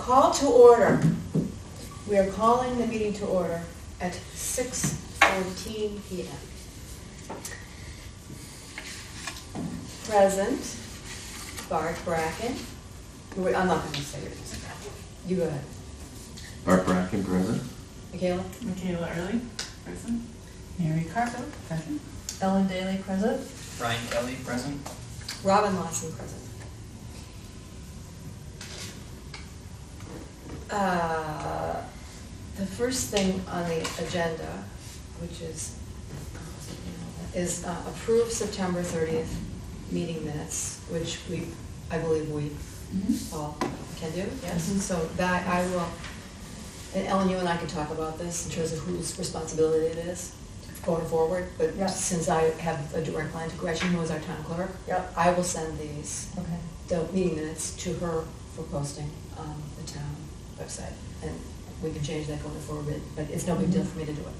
call to order. We are calling the meeting to order at 6:14 p.m. Present, Bart Bracken. Wait, I'm not going to say your name. You go ahead. Bart Bracken, present. Michaela? Michaela Early, present. Mary Carso, present. Ellen Daly, present. Brian Kelly, present. Robin Lawson, present. The first thing on the agenda, which is approve September 30th meeting minutes, which I believe we all can do, yes? So that I will, and Ellen, you and I can talk about this in terms of whose responsibility it is going forward, but Yeah. since I have a direct line to Gretchen, who is our town clerk, Yep. I will send these, Okay. the meeting minutes to her for posting on the town website. And we can change that going forward, but it's no big deal for me to do it.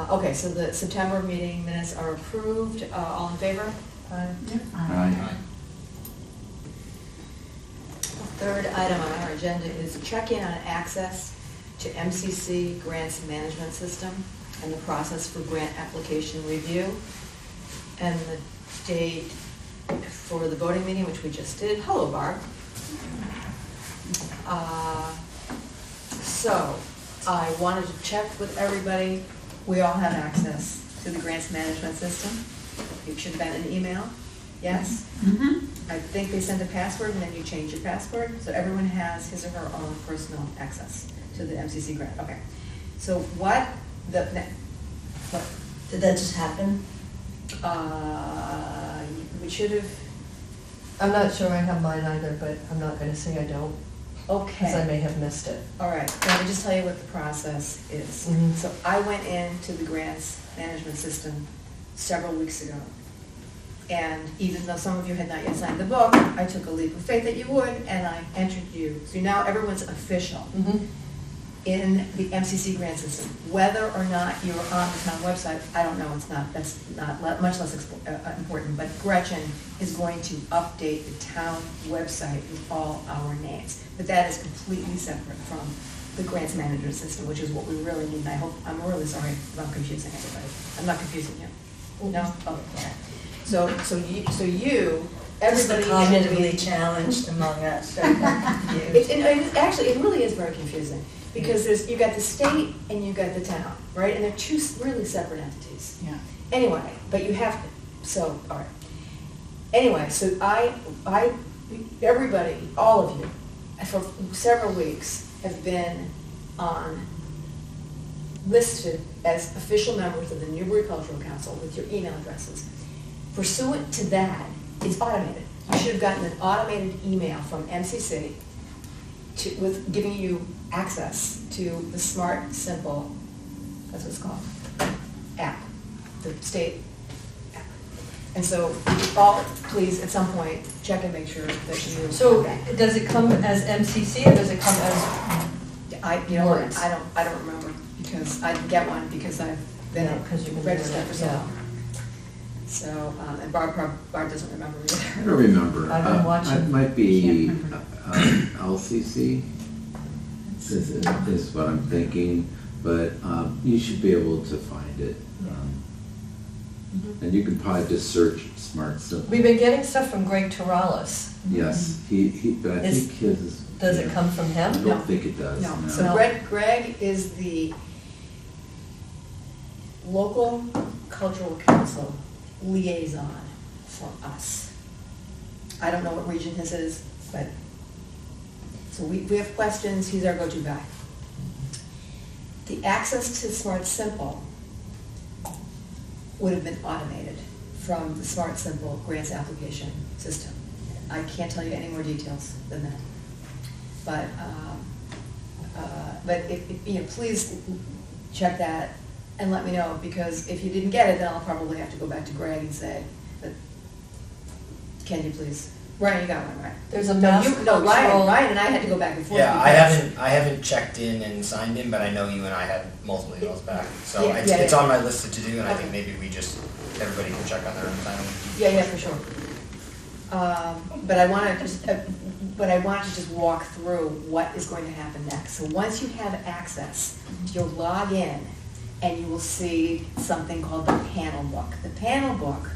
Okay, so the September meeting minutes are approved. All in favor? Aye. Third item on our agenda is check-in on access to MCC Grants Management System and the process for grant application review. And the date for the voting meeting, which we just did. Hello, Barb. So I wanted to check with everybody. We all have access to the grants management system. It should have been an email, yes? I think they send a password and then you change your password, so everyone has his or her own personal access to the MCC grant, okay. So what Did that just happen? we should have, I'm not sure I have mine either, but I'm not gonna say I don't, because I okay. may have missed it. All right, let me just tell you what the process is. Mhm. So I went into the grants management system several weeks ago. And even though some of you had not yet signed the book, I took a leap of faith that you would, and I entered you. So now everyone's official in the MCC grant system. Whether or not you're on the town website, I don't know, that's not much less important, but Gretchen is going to update the town website with all our names. But that is completely separate from the grants management system, which is what we really need, and I'm really sorry if I'm confusing everybody. I'm not confusing you. No? Okay. So you, Just everybody. the cognitively challenged among us. Very confused. Actually, it really is very confusing, because you got the state and you got the town, right? And they're two really separate entities. Yeah. Anyway, but you have, all right. Anyway, so everybody, all of you, for several weeks have been listed as official members of the Newbury Cultural Council with your email addresses. Pursuant to that, it's automated. You should have gotten an automated email from MCC with giving you access to the Smart Simple, that's what it's called, app, the state app. And so all, please, at some point, check and make sure that you. So does it come as MCC or does it come as, You know what, Words. I don't remember, because I didn't get one because I've been Yeah, 'cause you've been registered doing it, for so yeah. long. So, and Barb doesn't remember I either. don't remember. I've been watching. It might be Can't remember. LCC, is what I'm thinking, but you should be able to find it. And you can probably just search Smart Simple. we've been getting stuff from Greg Torales. Yes, but I Is- think his is. Does it come from I him? don't think it does, No, no. so Greg is the local cultural council liaison for us. I don't know what region his is, but, so we have questions, he's our go-to guy. The access to Smart Simple would have been automated from the Smart Simple grants application system. I can't tell you any more details than that. But please check that and let me know, because if you didn't get it, then I'll probably have to go back to Greg and say, but can you please? Ryan, you got one, right? There's a No, mass no, cultural. Ryan and I had to go back and forth. Yeah, because- I haven't checked in and signed in, but I know you and I had multiple emails back. So Yeah, it's yeah. on my list to do, and I think Okay. maybe everybody can check on their own time. Yeah, for sure. But I want to just, walk through what is going to happen next. So once you have access, you'll log in and you will see something called the panel book. The panel book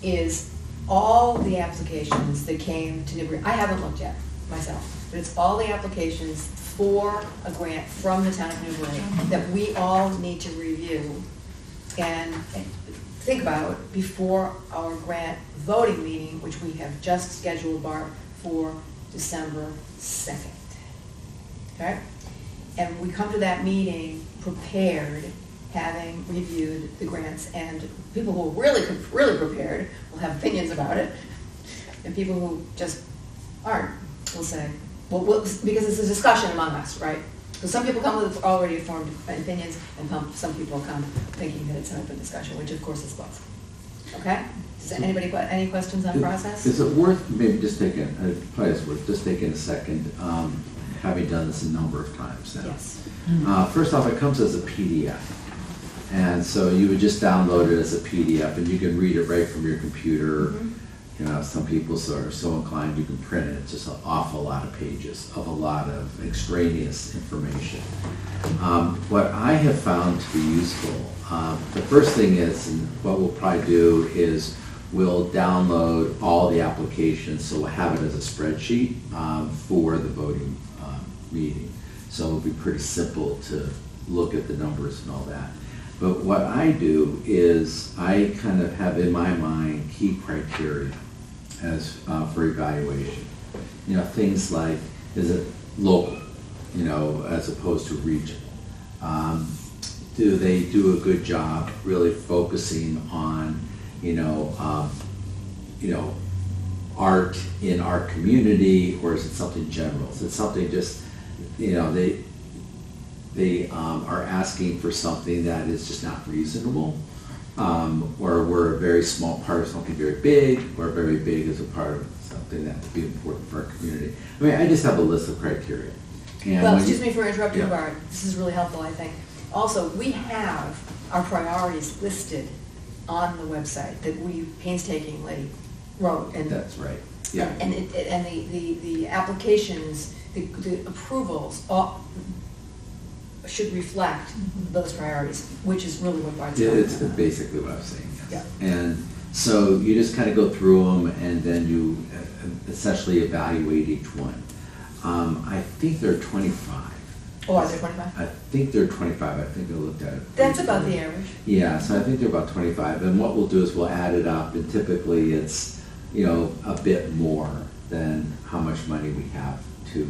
is all the applications that came to Newbury. I haven't looked yet myself, but it's all the applications for a grant from the town of Newbury that we all need to review and think about before our grant voting meeting, which we have just scheduled, Barb, for December 2nd. Okay? And we come to that meeting prepared, having reviewed the grants, and people who are really prepared will have opinions about it, and people who just aren't will say, well, because it's a discussion among us, right? Because some people come with already formed opinions, and some people come thinking that it's an open discussion, which of course is both. Okay? Does anybody, any questions on process? Is it worth maybe just taking, probably it's worth just taking a second, having done this a number of times now. Yes. First off, it comes as a PDF. And so you would just download it as a PDF and you can read it right from your computer. Mhm. You know, some people are so inclined you can print it. It's just an awful lot of pages of a lot of extraneous information. What I have found to be useful, the first thing is, and what we'll probably do is we'll download all the applications, so we'll have it as a spreadsheet for the voting meeting. So it'll be pretty simple to look at the numbers and all that. But what I do is I kind of have in my mind key criteria as for evaluation. You know, things like, is it local, you know, as opposed to regional? Do they do a good job really focusing on, art in our community, or is it something general? Is it something just, they are asking for something that is just not reasonable, or we're a very small part of something very big, or very big as a part of something that would be important for our community. I mean, I just have a list of criteria. And Well, when you- excuse me for interrupting, Yeah. Barb. This is really helpful, I think. Also, we have our priorities listed on the website that we painstakingly wrote. And That's right, yeah. And the applications, the approvals all should reflect those priorities, which is really what Barb's Yeah, talking it's about. basically what I'm saying, yes. Yeah. And so you just kind of go through them and then you essentially evaluate each one. I think there are 25. Oh, are there 25? I think there are 25, I think I looked at it. That's about the average. Yeah, so I think they're about 25, and what we'll do is we'll add it up, and typically it's, a bit more than how much money we have to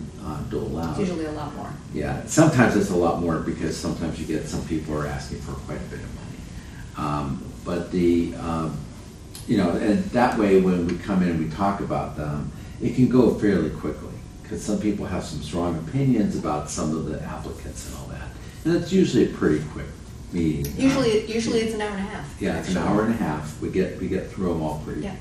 dole out. It's usually a lot more. Yeah, sometimes it's a lot more because sometimes you get, some people are asking for quite a bit of money. But and that way when we come in and we talk about them, it can go fairly quickly. Because some people have some strong opinions about some of the applicants and all that. And it's usually a pretty quick meeting. Usually it's an hour and a half. Yeah, it's an actually. hour and a half. We get through them all pretty Yeah.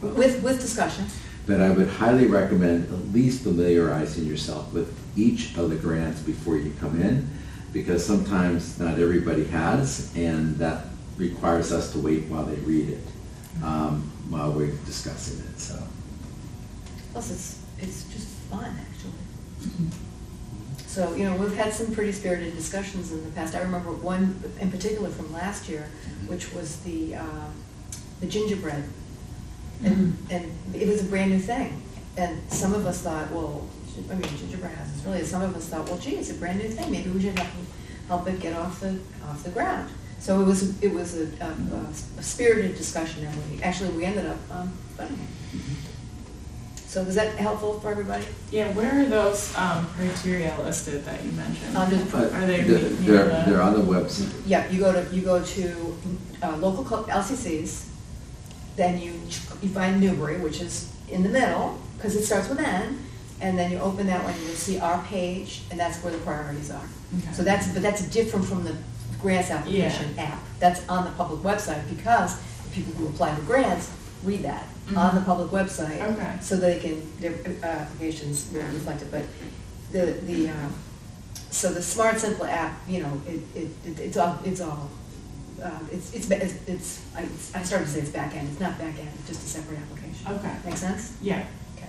well. With discussion. But I would highly recommend at least familiarizing yourself with each of the grants before you come in, because sometimes not everybody has, and that requires us to wait while they read it, while we're discussing it, so. Plus, it's just fun, actually. So, we've had some pretty spirited discussions in the past. I remember one in particular from last year, which was the gingerbread. And it was a brand new thing. And some of us thought, gingerbread houses, really, some of us thought, well, gee, it's a brand new thing. Maybe we should help it get off the ground. So it was a spirited discussion, and we ended up funding it. So was that helpful for everybody? Yeah, where are those criteria listed that you mentioned? Under the Are they? They're on the website. Yeah, you go to local LCCs, then you find Newbury, which is in the middle, because it starts with N, and then you open that one, and you'll see our page, and that's where the priorities are. Okay. So that's different from the grants application app. That's on the public website, because the people who apply for grants read that on the public website. Okay. So their applications will reflect it, but so the Smart Simple app, it's all I started to say it's back end, it's not back end, it's just a separate application. Okay. Make sense? Yeah. Okay.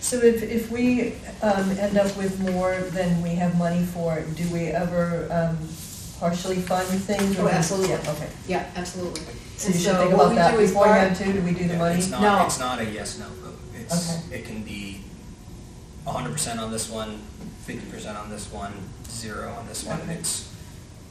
So if we end up with more than we have money for, do we ever partially fund things? Oh, absolutely. Yeah, okay. Yeah, absolutely. So you And should think what about we that do is beforehand too, do we do the Yeah, money? It's No. not, it's not a yes/no vote. Okay. It can be 100% on this one, 50% on this one, 0 on this one. Okay.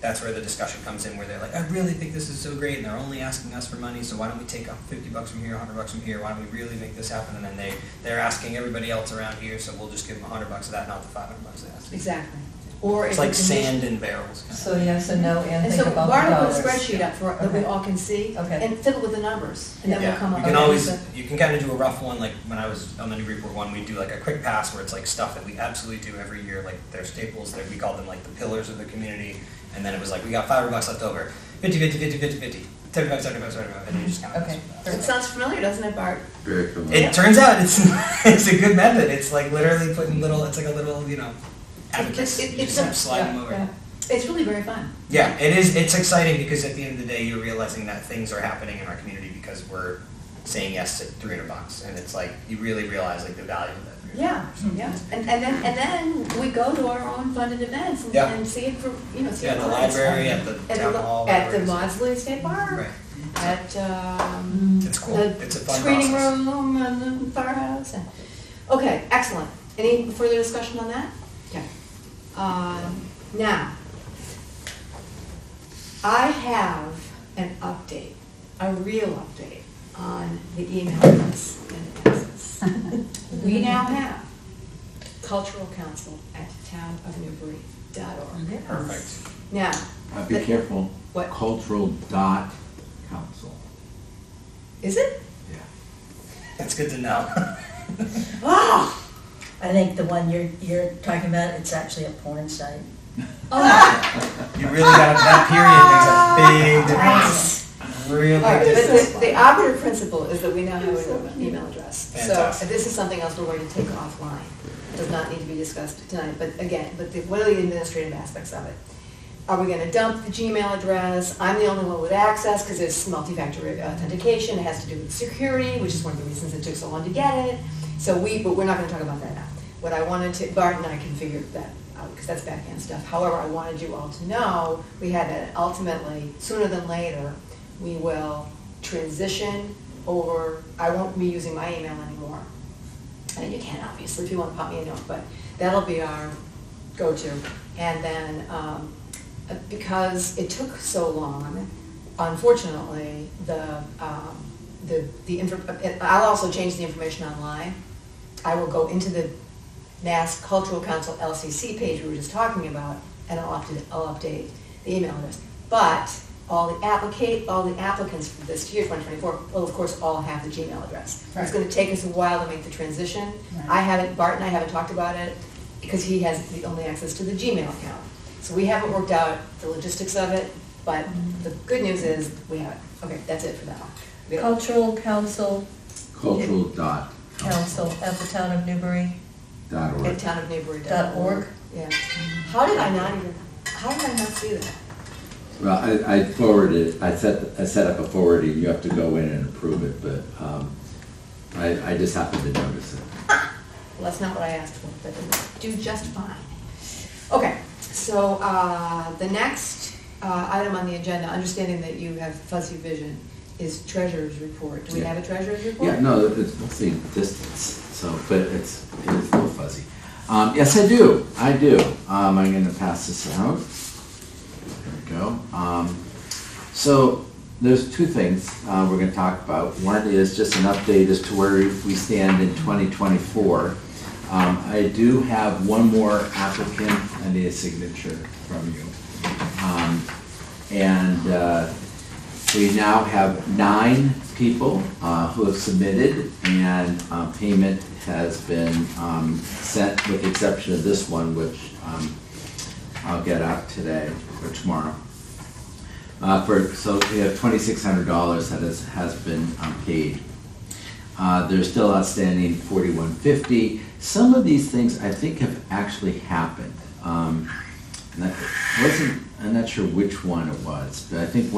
That's where the discussion comes in, where they're like, I really think this is so great, and they're only asking us for money, so why don't we take up $50 from here, $100 from here, why don't we really make this happen? And then they're asking everybody else around here, so we'll just give them $100 of that, not the $500 they asked. Exactly. Or It's if like the condition- sand in barrels. kind of. So yes and no, and And think so about the Barb will dollars. put a spreadsheet up for, that we Okay. all can see, Okay. and fill it with the numbers, and then we'll Yeah, come up you with. can always, the- you can kind of do a rough one, like when I was on the Newburyport one, we do like a quick pass where it's like stuff that we absolutely do every year, like their staples, we called them like the pillars of the community, and then it was like, we got $500 left over, 50, 50, 50, 50, 50, 75, 75, 75, and you just kind of. Okay. It sounds familiar, doesn't it, Bart? Very familiar. It turns out it's a good method, it's like literally putting it's like a little, abacus, you It's just slide them over. Yeah. It's really very fun. Yeah, it is. It's exciting because at the end of the day, you're realizing that things are happening in our community because we're saying yes to $300, and it's like you really realize like the value of that $300. Yeah, yeah, and then we go to our own funded events and, Yeah. and see it for, see Yeah, it the for library, at the At town the, hall, at the whatever it is. Maudsley State Park, Right. at, It's cool. the It's a fun screening process. room and the firehouse. Okay, excellent. Any further discussion on that? Okay. Now, I have an update, a real update on the email address and access. We now have cultural council at townofnewbury.org. Perfect. Now, Be careful. What? Cultural dot council. is it? Yeah. That's good to know. Oh! I think the one you're talking about, it's actually a porn site. You really got that period makes a big difference. Really All right, big but difference. the operative principle is that we now have an email address. Fantastic. So this is something else we're going to take offline. It does not need to be discussed tonight, but again, what are the administrative aspects of it? Are we gonna dump the Gmail address? I'm the only one with access because it's multi-factor authentication. It has to do with security, which is one of the reasons it took so long to get it. But we're not gonna talk about that now. What I wanted to, Bart and I can figure that out because that's back-end stuff. However, I wanted you all to know, we had that ultimately, sooner than later, we will transition over, I won't be using my email anymore. And you can obviously if you want to pop me a note, but that'll be our go-to. And then, because it took so long, unfortunately, I'll also change the information online. I will go into the Mass Cultural Council LCC page we were just talking about, and I'll update the email address. But all the applicants for this year, 2024, will of course all have the Gmail address. Right. It's going to take us a while to make the transition. Right. Bart and I haven't talked about it because he has the only access to the Gmail account. So we haven't worked out the logistics of it, but the good news is we have it. Okay, that's it for that one. We don't- Cultural council, Cultural dot council at the town of Newbury. dot At org. townofnewbury.org. Yeah. How did I not see that? Well, I forwarded, I set up a forwarding, you have to go in and approve it, but I just happened to notice it. Well, that's not what I asked for, but it'll do just fine. Okay, so the next item on the agenda, understanding that you have fuzzy vision, is treasurer's report. Do we Yeah. have a treasurer's report? Yeah, no, it's mostly distance, so, but it is a little fuzzy. Yes, I do. I'm gonna pass this out. There we go. So there's two things we're gonna talk about. One is just an update as to where we stand in 2024. I do have one more applicant. I need a signature from you. We now have 9 people who have submitted, and payment has been sent, with the exception of this one, which I'll get out today or tomorrow. So we have $2,600 that has been paid. There's still outstanding $4,150. Some of these things I think have actually happened. And that wasn't, I'm not sure which one it was, but I think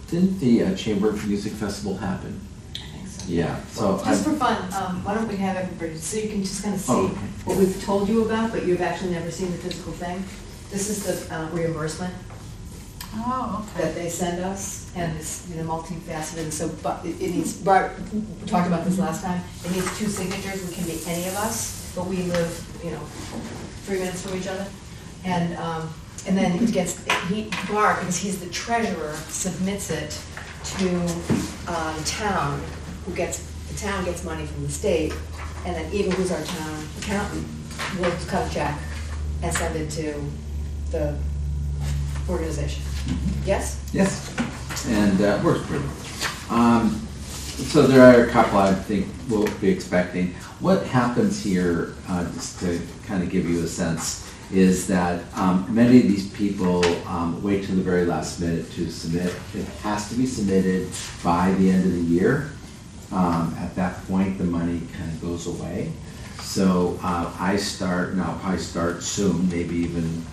didn't the Chamber of Music Festival happen? I think so. Yeah, so. Just for fun, why don't we have everybody, so you can just kind of see Oh, okay. what we've told you about, but you've actually never seen the physical thing. This is the reimbursement Oh, that okay. they send us, and it's, multifaceted, so, but it needs, Bart, we talked about this last time, it needs 2 signatures, we can be any of us, but we live, 3 minutes from each other. And then it gets, Bart, because he's the treasurer, submits it to the town, the town gets money from the state, and then Eva, who's our town accountant, will cut a check and send it to the organization. Yes? Yes, and works pretty well. So there are a couple I think we'll be expecting. What happens here, just to kind of give you a sense, is that many of these people wait till the very last minute to submit. It has to be submitted by the end of the year. At that point, the money kind of goes away. So I'll probably start soon, maybe even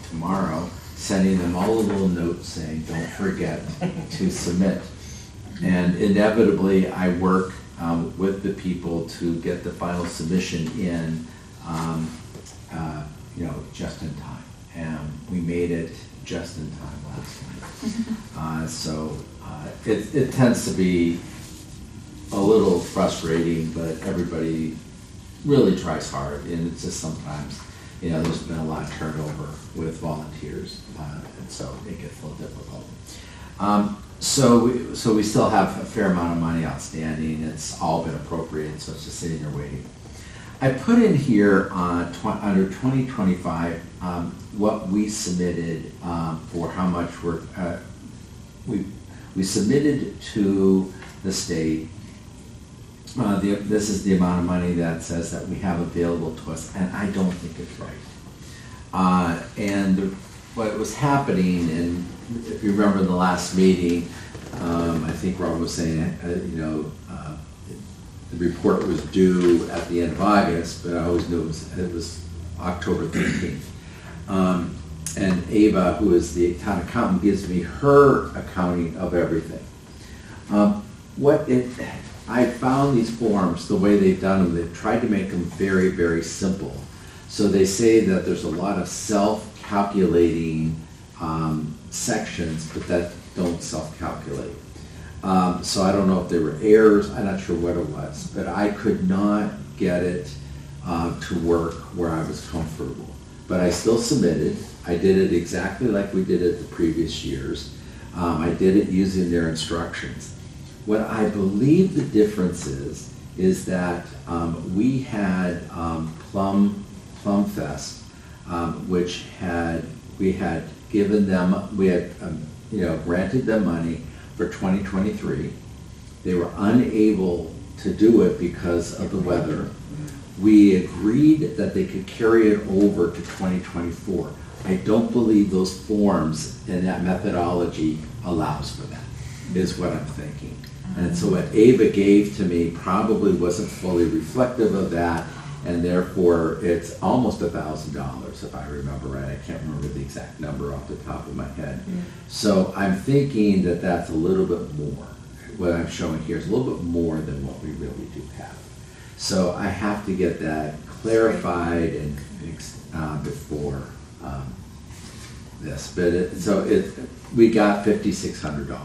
tomorrow, sending them all a little note saying, don't forget to submit. And inevitably, I work with the people to get the final submission in, just in time. And we made it just in time last night. So it tends to be a little frustrating, but everybody really tries hard, and it's just sometimes, there's been a lot of turnover with volunteers, and so it gets a little difficult. So we still have a fair amount of money outstanding. It's all been appropriated, so it's just sitting there waiting. I put in here under 2025 what we submitted for how much we submitted to the state. This is the amount of money that says that we have available to us, and I don't think it's right. And what was happening, and if you remember the last meeting, I think Rob was saying, the report was due at the end of August, but I always knew it was October 13th. And Ava, who is the town accountant, gives me her accounting of everything. I found these forms, the way they've done them, they've tried to make them very, very simple. So they say that there's a lot of self-calculating sections, but that don't self-calculate. So I don't know if there were errors, I'm not sure what it was, but I could not get it to work where I was comfortable. But I still submitted. I did it exactly like we did it the previous years. I did it using their instructions. What I believe the difference is that we had Plum Fest, which we had given them, we had granted them money for 2023. They were unable to do it because of the weather. We agreed that they could carry it over to 2024. I don't believe those forms and that methodology allows for that, is what I'm thinking. And so what Ava gave to me probably wasn't fully reflective of that, and therefore it's almost $1,000 if I remember right. I can't remember the exact number off the top of my head. So I'm thinking that that's a little bit more. What I'm showing here is a little bit more than what we really do have. So I have to get that clarified and before this. But we got $5,600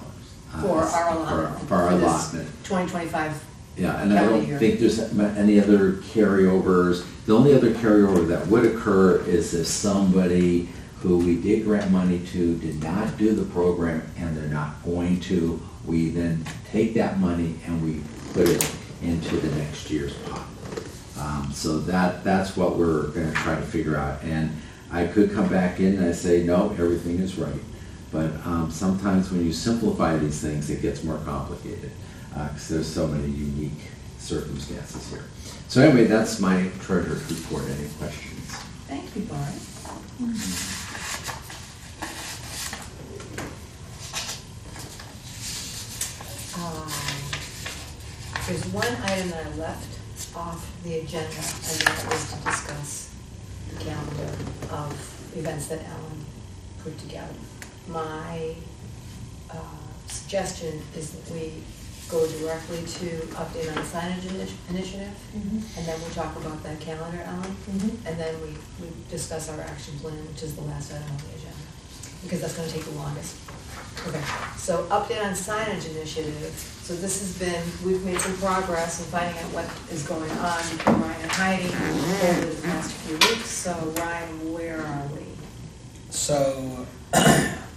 For our allotment. For our for this allotment. 2025. Yeah, and I calendar don't year. think there's any other carryovers. The only other carryover that would occur is if somebody who we did grant money to did not do the program and they're not going to, we then take that money and we put it into the next year's pot. So that's what we're gonna try to figure out. And I could come back in and I say, no, everything is right. But sometimes when you simplify these things, it gets more complicated because there's so many unique circumstances here. So anyway, that's my treasurer's report. Any questions? Thank you, Bart. There's one item that I left off the agenda, and that was to discuss the calendar of events that Ellen put together. My suggestion is that we go directly to update on the signage initiative, and then we'll talk about that calendar, Ellen, and then we discuss our action plan, which is the last item on the agenda, because that's gonna take the longest. Okay, so update on signage initiative. So this has been, we've made some progress in finding out what is going on between Ryan and Heidi over the past few weeks. So Ryan, where are we? So,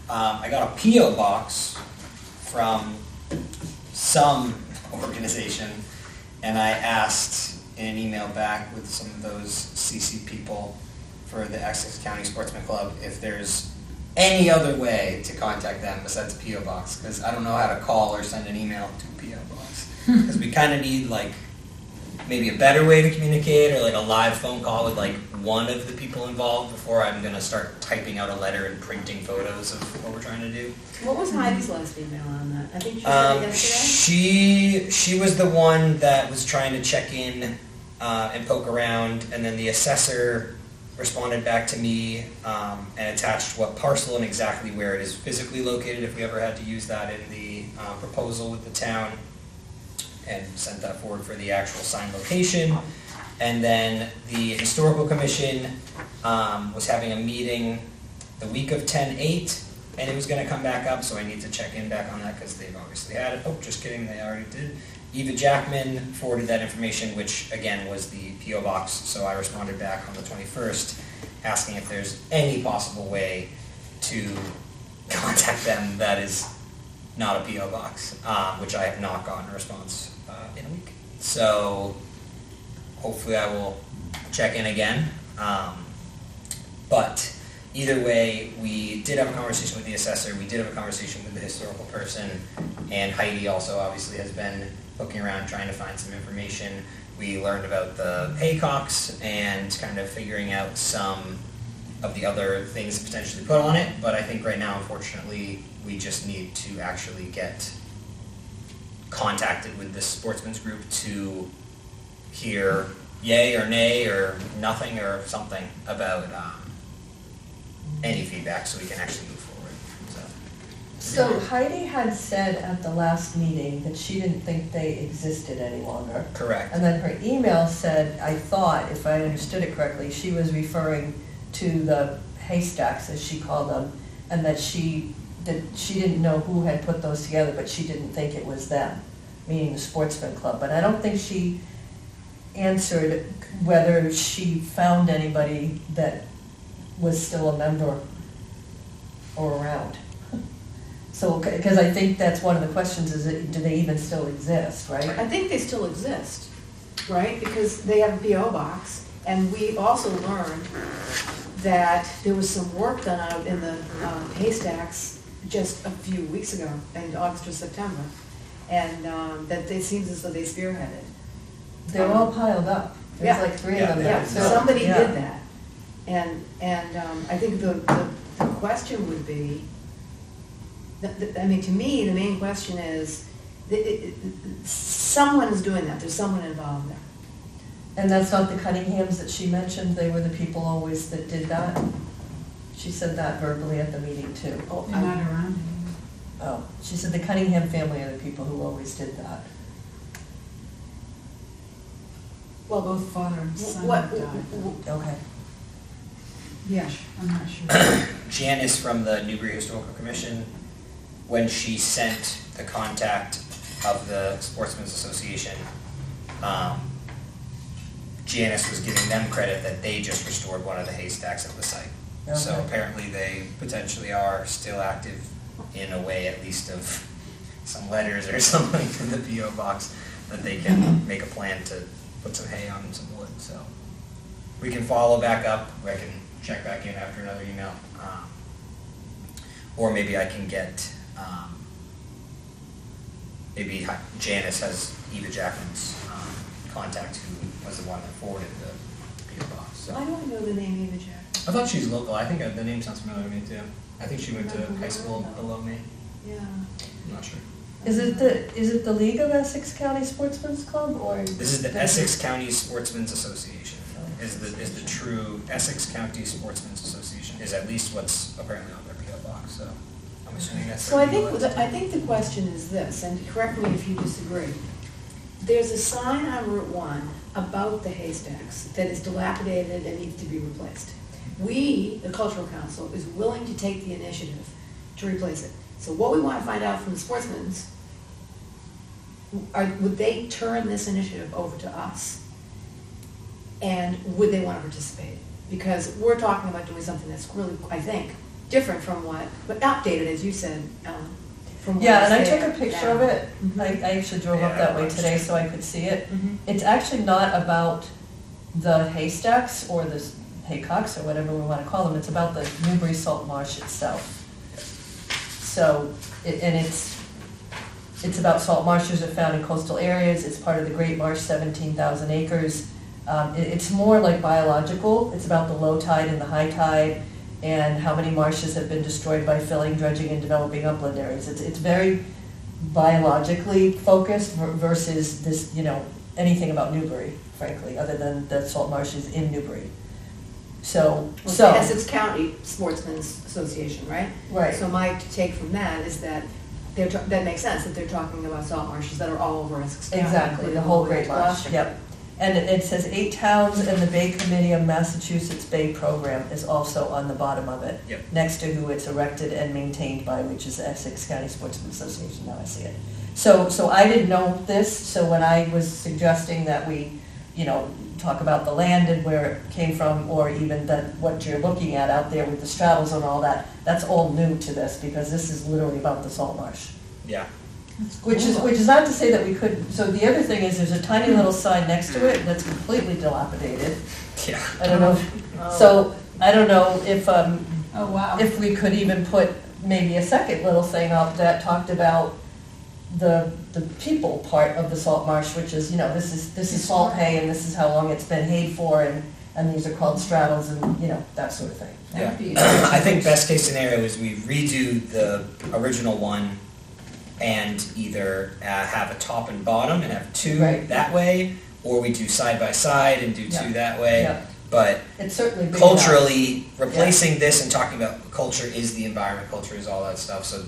I got a P.O. box from some organization, and I asked in an email back with some of those CC people for the Essex County Sportsman Club if there's any other way to contact them besides a P.O. box, because I don't know how to call or send an email to a P.O. box. Because we kind of need like maybe a better way to communicate, or like a live phone call with like one of the people involved before I'm gonna start typing out a letter and printing photos of what we're trying to do. What was Heidi's last email on that? I think she said it yesterday. She was the one that was trying to check in and poke around, and then the assessor responded back to me and attached what parcel and exactly where it is physically located if we ever had to use that in the proposal with the town, and sent that forward for the actual signed location. And then the Historical Commission was having a meeting the week of 10/8, and it was gonna come back up, so I need to check in back on that because they've obviously had it. Oh, just kidding, they already did. Eva Jackman forwarded that information, which again was the P.O. box, so I responded back on the 21st asking if there's any possible way to contact them that is not a P.O. box, which I have not gotten a response in a week. So hopefully I will check in again. But either way, we did have a conversation with the assessor, we did have a conversation with the historical person, and Heidi also obviously has been looking around trying to find some information. We learned about the Paycocks and kind of figuring out some of the other things to potentially put on it, but I think right now, unfortunately, we just need to actually get contacted with this sportsman's group to hear yay or nay or nothing or something about any feedback so we can actually move forward. So Heidi had said at the last meeting that she didn't think they existed any longer. Correct. And then her email said, I thought, if I understood it correctly, she was referring to the haystacks, as she called them, and that she didn't know who had put those together, but she didn't think it was them, meaning the Sportsman Club. But I don't think she answered whether she found anybody that was still a member or around. So, because I think that's one of the questions, is do they even still exist, right? I think they still exist, right? Because they have a P.O. box, and we also learned that there was some work done out in the haystacks just a few weeks ago, in August or September, and that it seems as though they spearheaded. They're all piled up. There's Yeah. like three of them there. Yeah, so somebody yeah. did that. And I think the question would be, I mean, to me, the main question is, someone is doing that, there's someone involved there. And that's not the Cunninghams that she mentioned, they were the people always that did that? She said that verbally at the meeting too. Oh, They're not around anymore. Oh, she said the Cunningham family are the people who always did that. Well, Both father and son what, have died. Okay. Yeah, I'm not sure. Janice from the Newbury Historical Commission, when she sent the contact of the Sportsmen's Association, Janice was giving them credit that they just restored one of the haystacks at the site. So Okay. apparently they potentially are still active in a way, at least of some letters or something in the P.O. box, that they can make a plan to put some hay on some wood, so. We can follow back up, I can check back in after another email. Or maybe I can get, maybe Janice has Eva Jackman's contact, who was the one that forwarded the P.O. box, so. I don't know the name Eva Jack. I thought she's local, I think the name sounds familiar to me too. I think she went to high school below me, Yeah. I'm not sure. Is it the League of Essex County Sportsman's Club, or? This is the Essex County Sportsmen's Association, is the true Essex County Sportsmen's Association. is at least what's apparently on their PO box, so I'm assuming that's. So I think, their I think the question is this, and correct me if you disagree. There's a sign on Route 1 about the haystacks that is dilapidated and needs to be replaced. We, the Cultural Council, is willing to take the initiative to replace it. So what we want to find out from the sportsmen's, would they turn this initiative over to us? And would they want to participate? Because we're talking about doing something that's really, I think, different from what, but updated, as you said, Ellen. From what Yeah, is and I took there a picture now. of it. Mhm. I actually drove up Yeah, that way watched today it. so I could see it. Mhm. It's actually not about the haystacks or the haycocks or whatever we want to call them. It's about the Newbury Salt Marsh itself. So, it's about salt marshes are found in coastal areas. It's part of the Great Marsh, 17,000 acres. It's more like biological. It's about the low tide and the high tide and how many marshes have been destroyed by filling, dredging, and developing upland areas. It's very biologically focused versus this, anything about Newbury, frankly, other than the salt marshes in Newbury. Well, it's the Essex County Sportsmen's Association, right? Right. So my take from that is that that makes sense, that they're talking about salt marshes that are all over Essex County. Exactly, including the all whole the way Great to Marsh, Gloucester. yep. And it says 8 towns and the Bay Committee of Massachusetts Bay Program is also on the bottom of it. Yep. Next to who it's erected and maintained by, which is the Essex County Sportsman Association, now I see it. So I didn't know this, so when I was suggesting that we, talk about the land and where it came from, or even what you're looking at out there with the straddles and all that, that's all new to this, because this is literally about the salt marsh. Yeah. Which is not to say that we couldn't, so the other thing is, there's a tiny little sign next to it that's completely dilapidated. Yeah. I don't know, so, I don't know if, Oh, wow. if we could even put maybe a second little thing up that talked about the people part of the salt marsh, which is, this is salt hay, and this is how long it's been hayed for, and these are called straddles, and, that sort of thing. Yeah. That'd be- I think best case scenario is we redo the original one and either have a top and bottom and have 2 Right. that way, or we do side by side and do 2 Yeah. that way. Yeah. But It's certainly big enough. culturally, replacing this and talking about culture is the environment, culture is all that stuff. So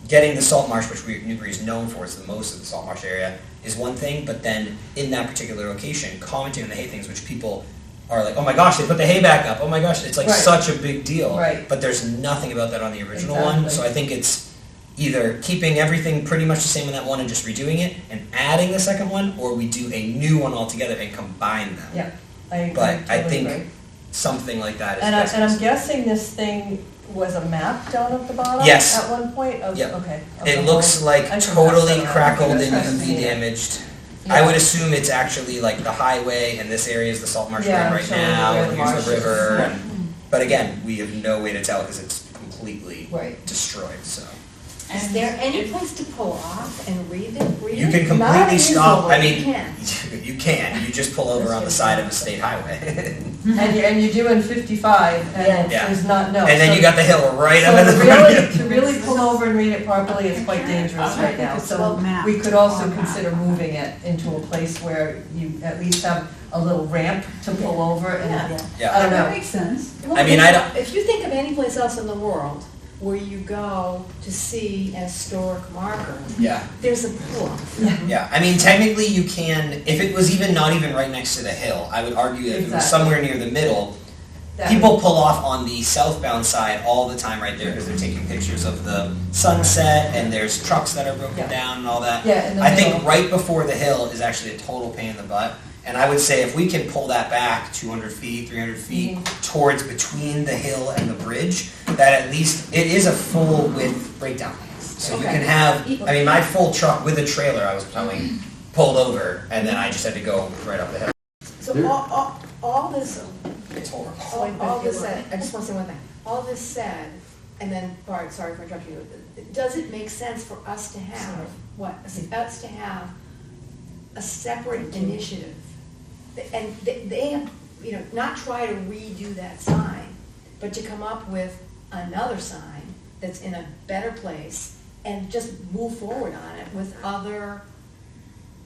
getting the salt marsh, which Newbury is known for, it's the most of the salt marsh area, is one thing. But then in that particular location, commenting on the hay things, which people are like, oh my gosh, they put the hay back up. Oh my gosh, it's like Right. such a big deal. Right. But there's nothing about that on the original one. Exactly. So I think it's either keeping everything pretty much the same in that one and just redoing it and adding the second one, or we do a new one altogether and combine them. Yeah, I But I totally think agree. something like that is And best I'm case. guessing this thing was a map down at the bottom? Yes. At one point? Yep. Okay. of It the looks whole- like I can totally pass that around. crackled and Interesting. UV damaged. I Yeah. would assume it's actually like the highway and this area is the salt marsh Yeah, we're in right showing now, where and the here's marsh the is. river. But again, we have no way to tell because it's completely Right. destroyed, so. Is there any place to pull off and read it? You can Not completely stop, I easily, mean, you can. you can, you just pull over on the side of a state highway. And you're doing 55, and Yeah. there's not, no. And then so- you got the hill right So up in the to really pull over and read it properly is quite dangerous right now. It's So well mapped. we could also Well mapped. consider moving it into a place where you at least have a little ramp to pull over and, Yeah. Yeah. I don't That know. makes sense. I mean, I don't- If you think of any place else in the world where you go to see an historic marker, Yeah. there's a pull-off. Yeah, I mean, technically you can, if it was even not even right next to the hill, I would argue that if it was Exactly. somewhere near the middle, That- people pull off on the southbound side all the time right there because they're taking pictures of the sunset and there's trucks that are broken Yeah. down and all that. Yeah, in the I think middle. right before the hill is actually a total pain in the butt. And I would say if we can pull that back 200 feet, 300 feet towards between the hill and the bridge, that at least it is a full width breakdown. So you Okay. can have, I mean, my full truck with a trailer, I was telling, pulled over and then I just had to go right up the hill. So There- all this, It's horrible. all this said, I just want to say one thing. All this said, and then Bart, sorry for interrupting you, does it make sense for us to have, us to have a separate initiative? And they have, not try to redo that sign, but to come up with another sign that's in a better place and just move forward on it with other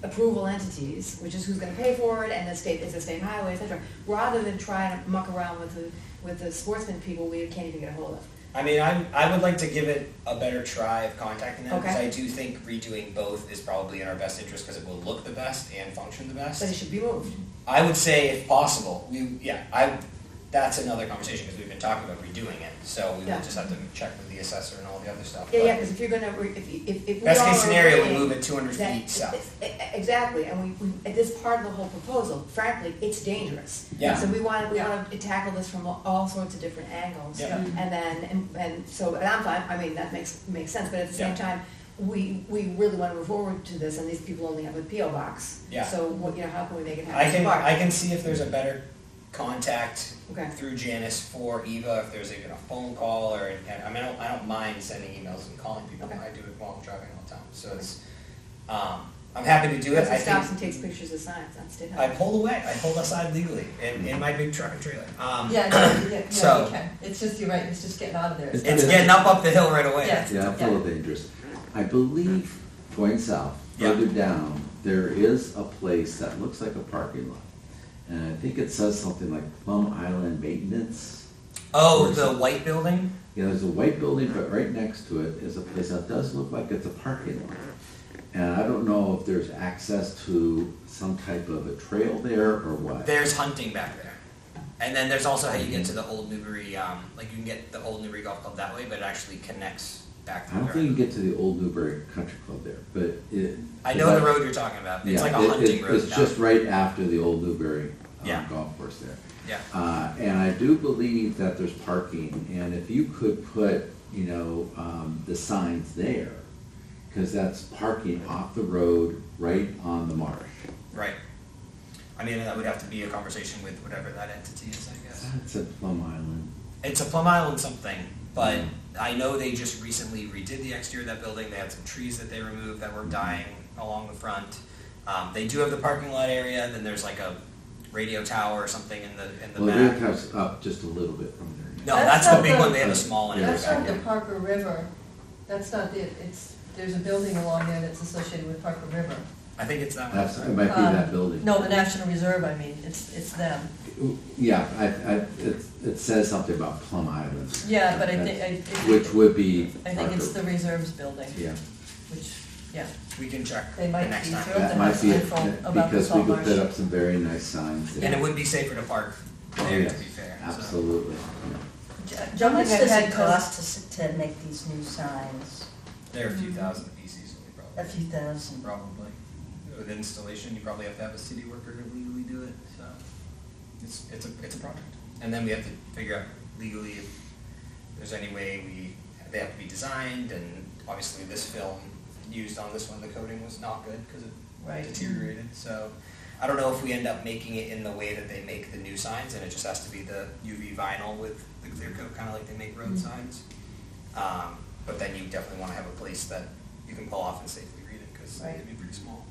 approval entities, which is who's gonna pay for it, and the state, it's a state highway, et cetera, rather than try to muck around with the sportsman people we can't even get a hold of. I mean, I would like to give it a better try of contacting them, because Okay. I do think redoing both is probably in our best interest, because it will look the best and function the best. But it should be moved. I would say if possible, that's another conversation, because we've been talking about redoing it, so we Yeah. will just have to check with the assessor and all the other stuff. Yeah, but because if you're gonna, if we Best all case are scenario, we agreeing move it 200 that- feet south. Exactly, and we, this part of the whole proposal, frankly, it's dangerous. Yeah. So we want Yeah. to tackle this from all sorts of different angles. Yeah. And then, and so, and I'm fine, I mean, that makes sense, but at the same Yeah. time, we really want to move forward to this, and these people only have a PO box. Yeah. So, what, how can we make it I happen? can, I can see if there's a better contact Okay. through Janice for Eva, if there's even a phone call, or, I mean, I don't mind sending emails and calling people, Okay. I do it while I'm driving all the time, so it's, I'm happy to do it, Because I it stops think, and takes pictures of signs on state I highway. pull away, I pull aside legally, in my big truck and trailer. Yeah, no, yeah, So- you can. It's just, you're right, it's just getting out of there. It's getting up the hill right away. Yeah. Yeah, it's a little dangerous. I believe going south, Yeah. further down, there is a place that looks like a parking lot. And I think it says something like Plum Island Maintenance. Oh, the white building? Yeah, there's a white building, but right next to it is a place that does look like it's a parking lot. And I don't know if there's access to some type of a trail there or what. There's hunting back there. And then there's also how you get to the Old Newbury, like you can get the Old Newbury Golf Club that way, but it actually connects back I through don't there. think you can get to the Old Newbury Country Club there, but it. I know the road you're talking about. It's Yeah, like a it- hunting road. It's down. just right after the Old Newbury Yeah. golf course there. Yeah. And I do believe that there's parking, and if you could put, the signs there, because that's parking off the road, right on the marsh. Right. I mean, that would have to be a conversation with whatever that entity is, I guess. That's at Plum Island. It's a Plum Island something, but I know they just recently redid the exterior of that building. They had some trees that they removed that were dying along the front. They do have the parking lot area, then there's like a radio tower or something in the Well, back. the house up just a little bit from there. No, That's that's the not big the- one. They have a small one in the That's back. not the Parker River, that's not it, there's a building along there that's associated with Parker River. I think it's that one. That's, it might be that building. No, the National Reserve, I mean, it's them. Yeah, it says something about Plum Island. Yeah, but I Which would be. I think it's Parker. the Reserves building, Yeah. which, yeah, We can check They the might next be time. thrilled. That There might must be, be it, info about because the we could Salt put Marsh. up some very nice signs there. And it would be safer to park Oh, there, yes, to be fair. so. Absolutely. How much Something does I've it had cost to make these new signs? They're a few thousand pieces, A few thousand? probably. With installation, you probably have to have a city worker to legally do it, so it's a project. And then we have to figure out legally if there's any way they have to be designed, and obviously this film used on this one, the coating was not good because it Right. deteriorated, so I don't know if we end up making it in the way that they make the new signs, and it just has to be the UV vinyl with the clear coat, kind of like they make road signs. But then you definitely want to have a place that you can pull off and safely read it, because Right. it'd be pretty small.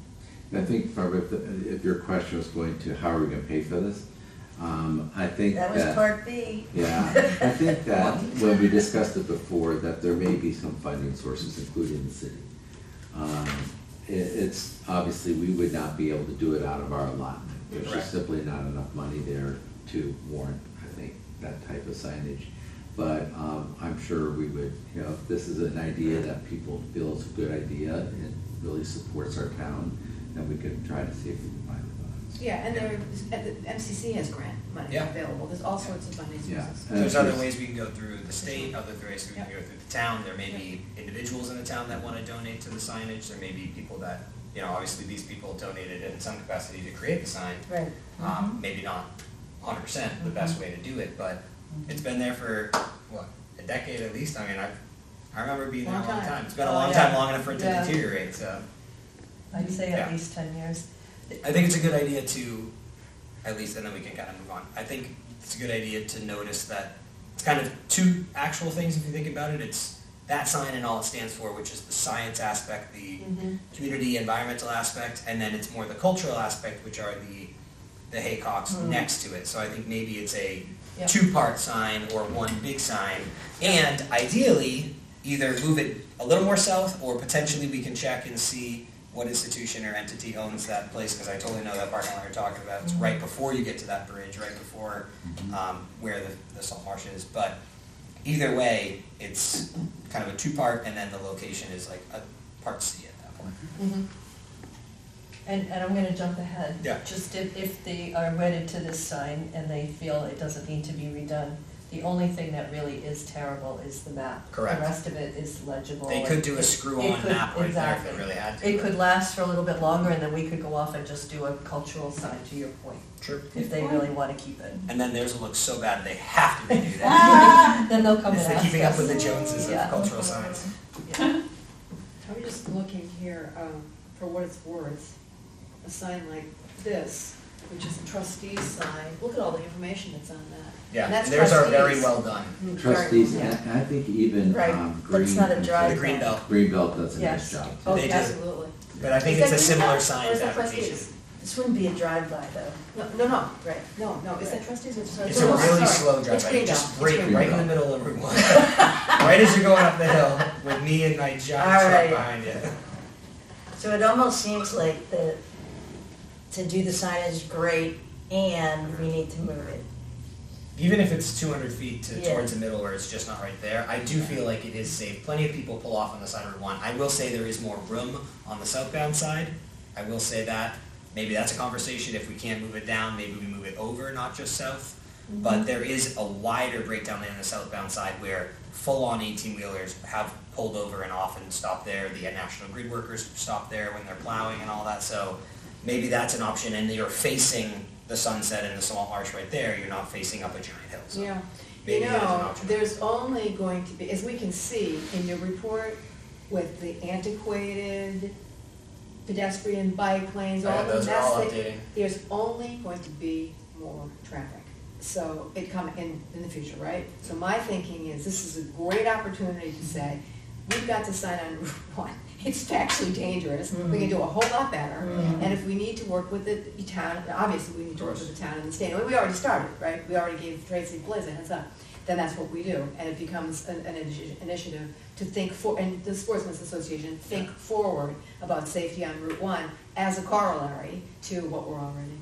I think, Barbara, if your question was going to how are we gonna pay for this, I think That was part B. Yeah, I think that when we discussed it before, that there may be some funding sources, including the city. It's, obviously, we would not be able to do it out of our allotment. There's Correct. just simply not enough money there to warrant, I think, that type of signage. But I'm sure we would, if this is an idea that people feel is a good idea and really supports our town, then we could try to see if we can find the funds. Yeah, and the MCC has grant money Yeah. available, there's all sorts of funding Yeah. sources. There's other ways we can go through the state, other ways we can go through the town. There may be individuals in the town that want to donate to the signage. There may be people that, obviously these people donated in some capacity to create the sign. Right. Maybe not 100% the best way to do it, but it's been there for, what, a decade at least? I mean, I remember being there a Long long time. time. It's been a Oh, long yeah. time, long enough for it to Yeah. deteriorate, so. I'd say Yeah. at least 10 years. I think it's a good idea to, at least, and then we can kind of move on. I think it's a good idea to notice that it's kind of two actual things if you think about it. It's that sign and all it stands for, which is the science aspect, the community environmental aspect, and then it's more the cultural aspect, which are the haycocks next to it. So I think maybe it's a Yeah. two-part sign or one big sign, and ideally, either move it a little more south, or potentially we can check and see what institution or entity owns that place, because I totally know that parking lot you're talking about. It's right before you get to that bridge, right before where the salt marsh is. But either way, it's kind of a two-part, and then the location is like a part C at that point. Mhm. And I'm gonna jump ahead. Yeah. Just if they are wedded to this sign and they feel it doesn't need to be redone, the only thing that really is terrible is the map. Correct. The rest of it is legible. They could do a It screw-on could- map right there if exactly. they really had to. It could last for a little bit longer, and then we could go off and just do a cultural sign, to your point, True. if they really wanna keep it. And then theirs will look so bad they have to redo that. Then they'll come and It's ask the us. keeping up with the Joneses Yeah. of cultural signs. Yeah. I'm just looking here, for what it's worth, a sign like this, which is a trustee's sign, look at all the information that's on that. Yeah, And that's and theirs are very trustees. well done. Mm, very Trustees, well, and I think even Right, but it's not a drive. The green belt. Greenbelt does a nice Yes. job. Oh, They do. absolutely. But I think Is it's that a similar green belt, sign or is that fabrication. trustees? This wouldn't be a drive-by though. No, right, no, is that trustees or? It's a really sorry. slow It's drive. You green just belt. break It's green right in belt. the middle of Route 1. Right as you're going up the hill with me and my giant All truck right. behind you. So it almost seems like to do the signage great, and we need to move it. Even if it's 200 feet Yeah. towards the middle where it's just not right there, I do feel like it is safe. Plenty of people pull off on the side of Route 1. I will say there is more room on the southbound side. I will say that. Maybe that's a conversation. If we can't move it down, maybe we move it over, not just south. But there is a wider breakdown lane on the southbound side where full-on 18-wheelers have pulled over and often stop there. The National Grid workers stop there when they're plowing and all that. So maybe that's an option, and you're facing the sunset and the salt marsh right there. You're not facing up a giant hill. So Yeah, maybe you that is an know, option. there's only going to be, as we can see in your report, with the antiquated pedestrian bike lanes, all the Those are all mess, updating. there's only going to be more traffic. So it come in the future, right? So my thinking is, this is a great opportunity to say, we've got to sign on Route 1. It's actually dangerous. We can do a whole lot better. And if we need to work with the town, obviously we need to work with the town and the state. We already started, right? We already gave Tracy Bliss a heads up. Then that's what we do. And it becomes an initiative to think and the Sportsmen's Association, think forward about safety on Route 1 as a corollary to what we're already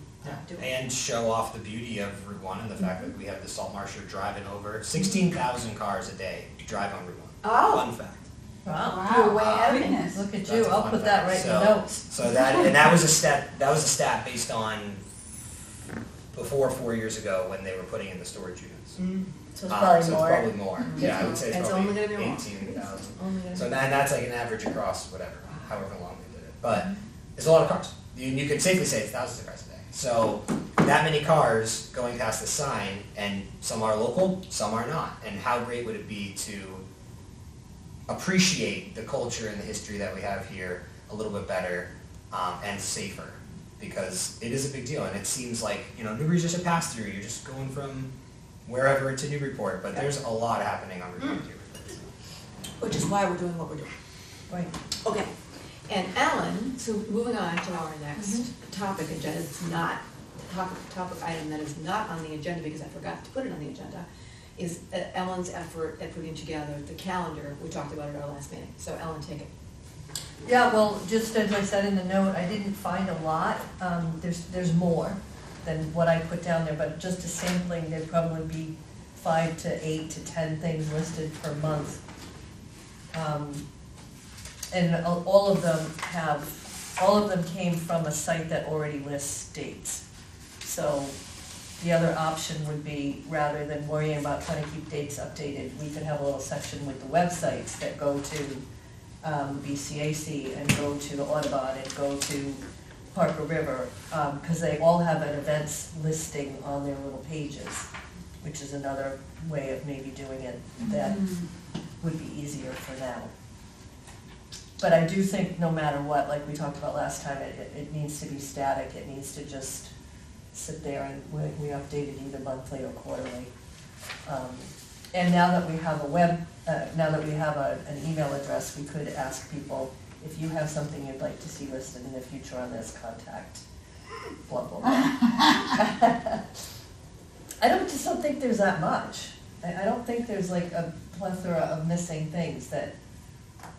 doing. And show off the beauty of Route 1 and the fact that we have the salt marsher driving over 16,000 cars a day drive on Route 1. Oh. Fun fact. Wow, You're way ahead of me. goodness. look at That's you, a I'll fun put that fact. right in the So- notes. So that was a stat based on before 4 years ago when they were putting in the storage units. Mm. So it's probably So more. it's probably more. Yeah, I would say it's It's probably only gonna be more. 18,000. Only gonna So be- that's like an average across whatever, however long they did it. But it's a lot of cars. You could safely say it's thousands of cars a day. So that many cars going past the sign, and some are local, some are not. And how great would it be to appreciate the culture and the history that we have here a little bit better and safer? Because it is a big deal, and it seems like, Newbury's just a pass-through. You're just going from wherever to Newburyport, but there's a lot happening on Route 1 to Newburyport. Which is why we're doing what we're doing. Right. Okay, and Ellen, so moving on to our next topic agenda, it's not, topic item that is not on the agenda because I forgot to put it on the agenda, is Ellen's effort at putting together the calendar we talked about at our last meeting. So Ellen, take it. Yeah, well, just as I said in the note, I didn't find a lot. There's more than what I put down there, but just a sampling, there'd probably be 5 to 8 to 10 things listed per month. And all of them came from a site that already lists dates. So the other option would be, rather than worrying about trying to keep dates updated, we could have a little section with the websites that go to BCAC and go to the Audubon and go to Parker River, because they all have an events listing on their little pages, which is another way of maybe doing it that would be easier for now. But I do think no matter what, like we talked about last time, it needs to be static. It needs to just sit there and we update it either monthly or quarterly. And now that we have an email address, we could ask people, if you have something you'd like to see listed in the future on this, contact blah, blah, blah. I just don't think there's that much. I don't think there's like a plethora of missing things that,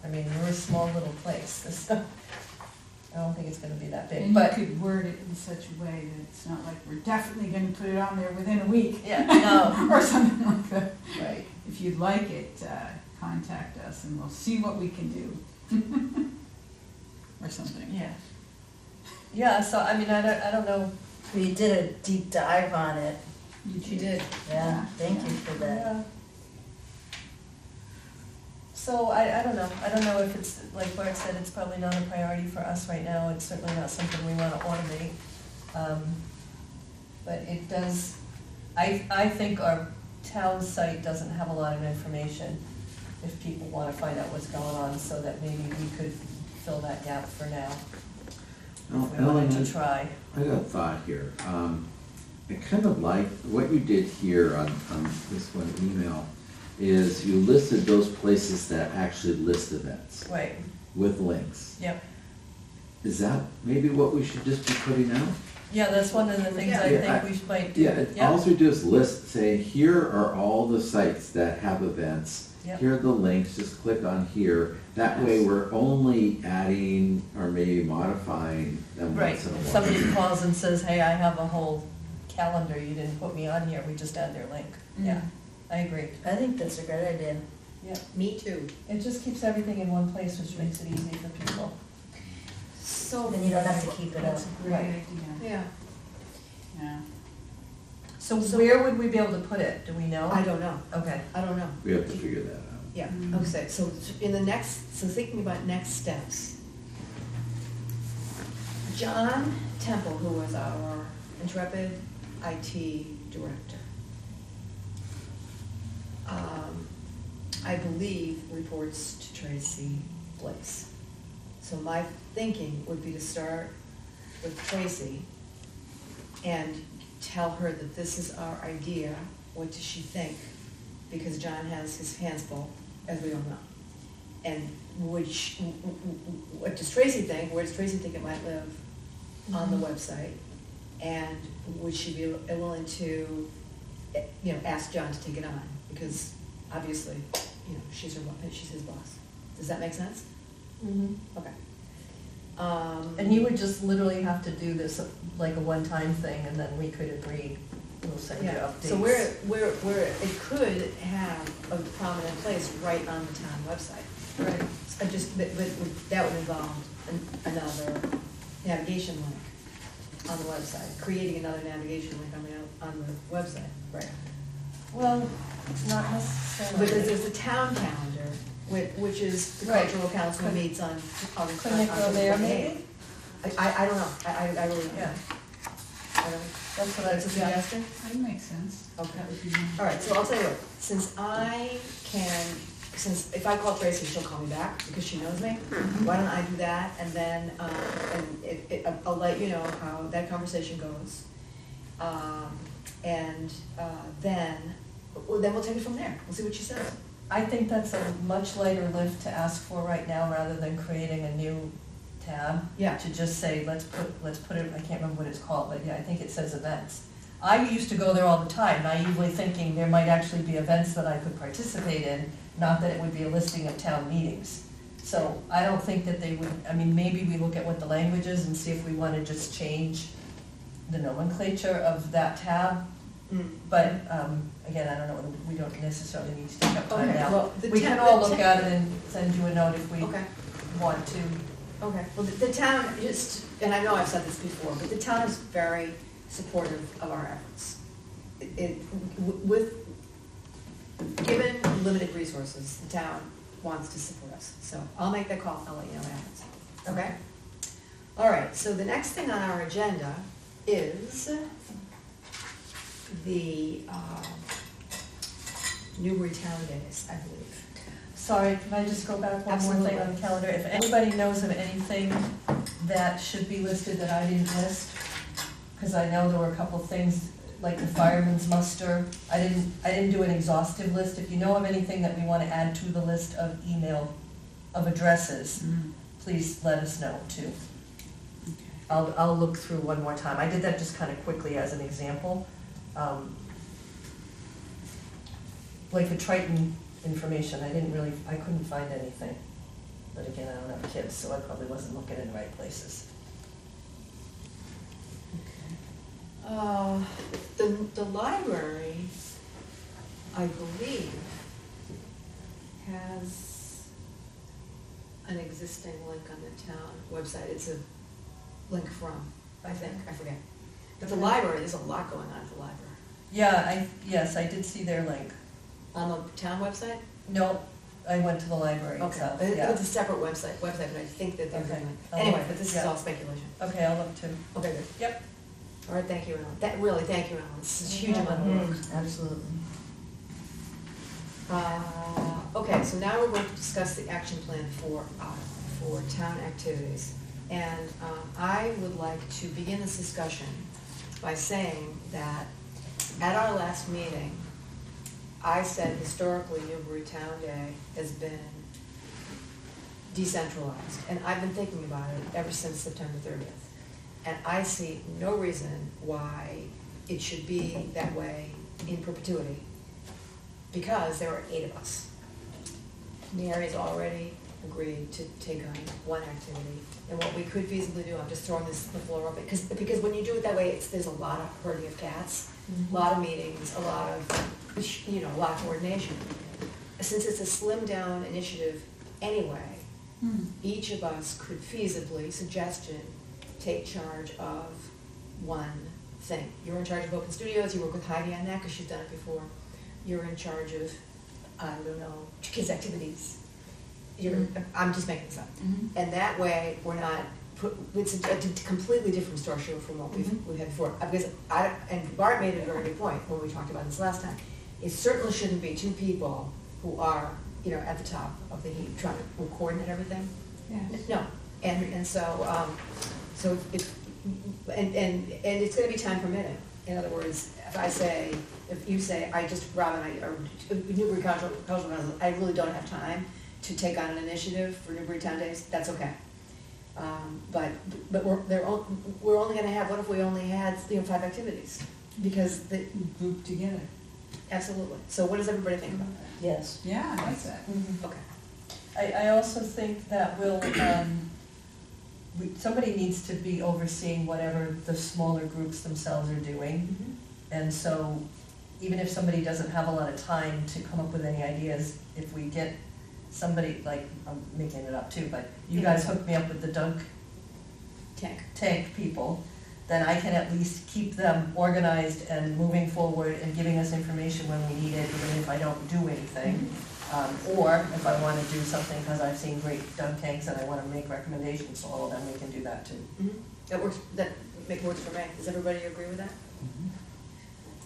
we're a small little place. I don't think it's gonna be that big, And you but, could word it in such a way that it's not like, we're definitely gonna put it on there within a week. yeah, no, Or something like that. right. If you'd like it, contact us and we'll see what we can do. Or something. Yeah. Yeah, so, I mean, I don't know. We did a deep dive on it. She did. Yeah, thank you for that. Yeah. So I don't know. I don't know if it's, like Bart said, it's probably not a priority for us right now. It's certainly not something we want to automate. But it does, I think our town site doesn't have a lot of information if people want to find out what's going on, so that maybe we could fill that gap for now. Oh, If we wanted Ellen, to try. I got a thought here. I kind of like what you did here on this one email, is you listed those places that actually list events Right, with links. yep. Is that maybe what we should just be putting out? Yeah, that's one of the things I Yeah, think we might do. Yeah, all we do is list, say, here are all the sites that have events. Yep. Here are the links, just click on here. That way we're only adding or maybe modifying them Right, once in a if while. somebody calls and says, hey, I have a whole calendar, you didn't put me on here, we just add their link. Yeah, I agree. I think that's a great idea. Yeah, Me too. it just keeps everything in one place, which makes it easy for people. So. Then you don't have to keep it up. That's a great Right. idea. Yeah, Yeah. So where would we be able to put it, do we know? I don't know. Okay, I don't know. We have to figure that out. Yeah, Mm. okay, so in the next, so thinking about next steps. John Temple, who was our intrepid IT director, I believe reports to Tracy Blaze. So my thinking would be to start with Tracy and tell her that this is our idea, what does she think? Because John has his hands full, as we all know. And what does Tracy think, where does Tracy think it might live on the website? And would she be willing to, ask John to take it on? Because obviously, she's his boss. Does that make sense? mhm. Okay. And he would just literally have to do this like a one-time thing, and then we could agree, we'll send you Yeah, updates. so where it could have a prominent place right on the town website. Right. But that would involve another navigation link on the website, creating another navigation link on the website. Right. Well, not But necessarily. there's the town calendar, which is the Right. cultural council Could- meets on Couldn't it go there, 28th. maybe? I don't know, I really don't know. Yeah, I don't, that's what I that's a suggest. suggestion? That makes sense. Okay. That would be nice. All right, so I'll tell you what, since if I call Tracy, she'll call me back because she knows me. Why don't I do that, and then, I'll let you know how that conversation goes. Then we'll take it from there, we'll see what she says. I think that's a much lighter lift to ask for right now, rather than creating a new tab. Yeah. To just say, let's put it, I can't remember what it's called, but yeah, I think it says events. I used to go there all the time, naively thinking there might actually be events that I could participate in, not that it would be a listing of town meetings. So I don't think that they would, I mean, maybe we look at what the language is and see if we want to just change the nomenclature of that tab. But, again, I don't know, we don't necessarily need to take up time Okay, now. well, the We can ta- all the look ta- at it and send you a note if we Okay. want to. Okay, well, the town, and I know I've said this before, but the town is very supportive of our efforts. Given limited resources, the town wants to support us. So I'll make that call, I'll let you know what happens. Okay? All right, so the next thing on our agenda is the Newbury Town Days, I believe. Sorry, can I just go back one more thing on the Absolutely. calendar? If anybody knows of anything that should be listed that I didn't list, because I know there were a couple things, like the fireman's muster, I didn't do an exhaustive list. If you know of anything that we want to add to the list of addresses, please let us know too. Okay. I'll look through one more time. I did that just kind of quickly as an example. Like the Triton information, I couldn't find anything. But again, I don't have kids, so I probably wasn't looking in the right places. The library, I believe, has an existing link on the town website. It's a link from, I think, I forget. But the library, there's a lot going on at the library. Yeah, yes, I did see their link. On the town website? No, I went to the library Okay, itself, it's yeah. a separate website, but I think that they're Okay. doing. I'll Anyway, look, but this is yeah. all speculation. Okay, I'll look too. Okay, good. Yep. All right, thank you, Ellen. Really, thank you, Ellen. This is a huge amount of work. Absolutely. Okay, so now we're going to discuss the action plan for town activities. And I would like to begin this discussion by saying that at our last meeting, I said historically Newbury Town Day has been decentralized. And I've been thinking about it ever since September 30th. And I see no reason why it should be that way in perpetuity, because there are 8 of us. Mary's already agreed to take on one activity, and what we could feasibly do, I'm just throwing this on the floor open, because when you do it that way, there's a lot of herding of cats, a lot of meetings, a lot of coordination. Since it's a slimmed down initiative anyway, each of us could feasibly, suggestion, take charge of one thing. You're in charge of Open Studios, you work with Heidi on that, because she's done it before. You're in charge of, I don't know, kids' activities. I'm just making this up. And that way, we're not, it's a completely different structure from what we've had before. Because and Bart made a very good point when we talked about this last time. It certainly shouldn't be 2 people who are, at the top of the heap trying to coordinate everything. Yes. No, and so it's gonna be time permitting. In other words, if you say, Rob and I, or Newbury Cultural Council, I really don't have time to take on an initiative for Newbury Town Days, that's okay. But we're only gonna have, what if we only had, 5 activities? Because Group together. absolutely. So what does everybody think about that? Yes. Yeah, I like that. Okay. I also think that somebody needs to be overseeing whatever the smaller groups themselves are doing. And so even if somebody doesn't have a lot of time to come up with any ideas, if we get somebody, like, I'm making it up too, but you guys hook me up with the dunk tank people, then I can at least keep them organized and moving forward and giving us information when we need it, even if I don't do anything. Or if I want to do something, because I've seen great dunk tanks and I want to make recommendations to all of them, we can do that too. That works for me. Does everybody agree with that?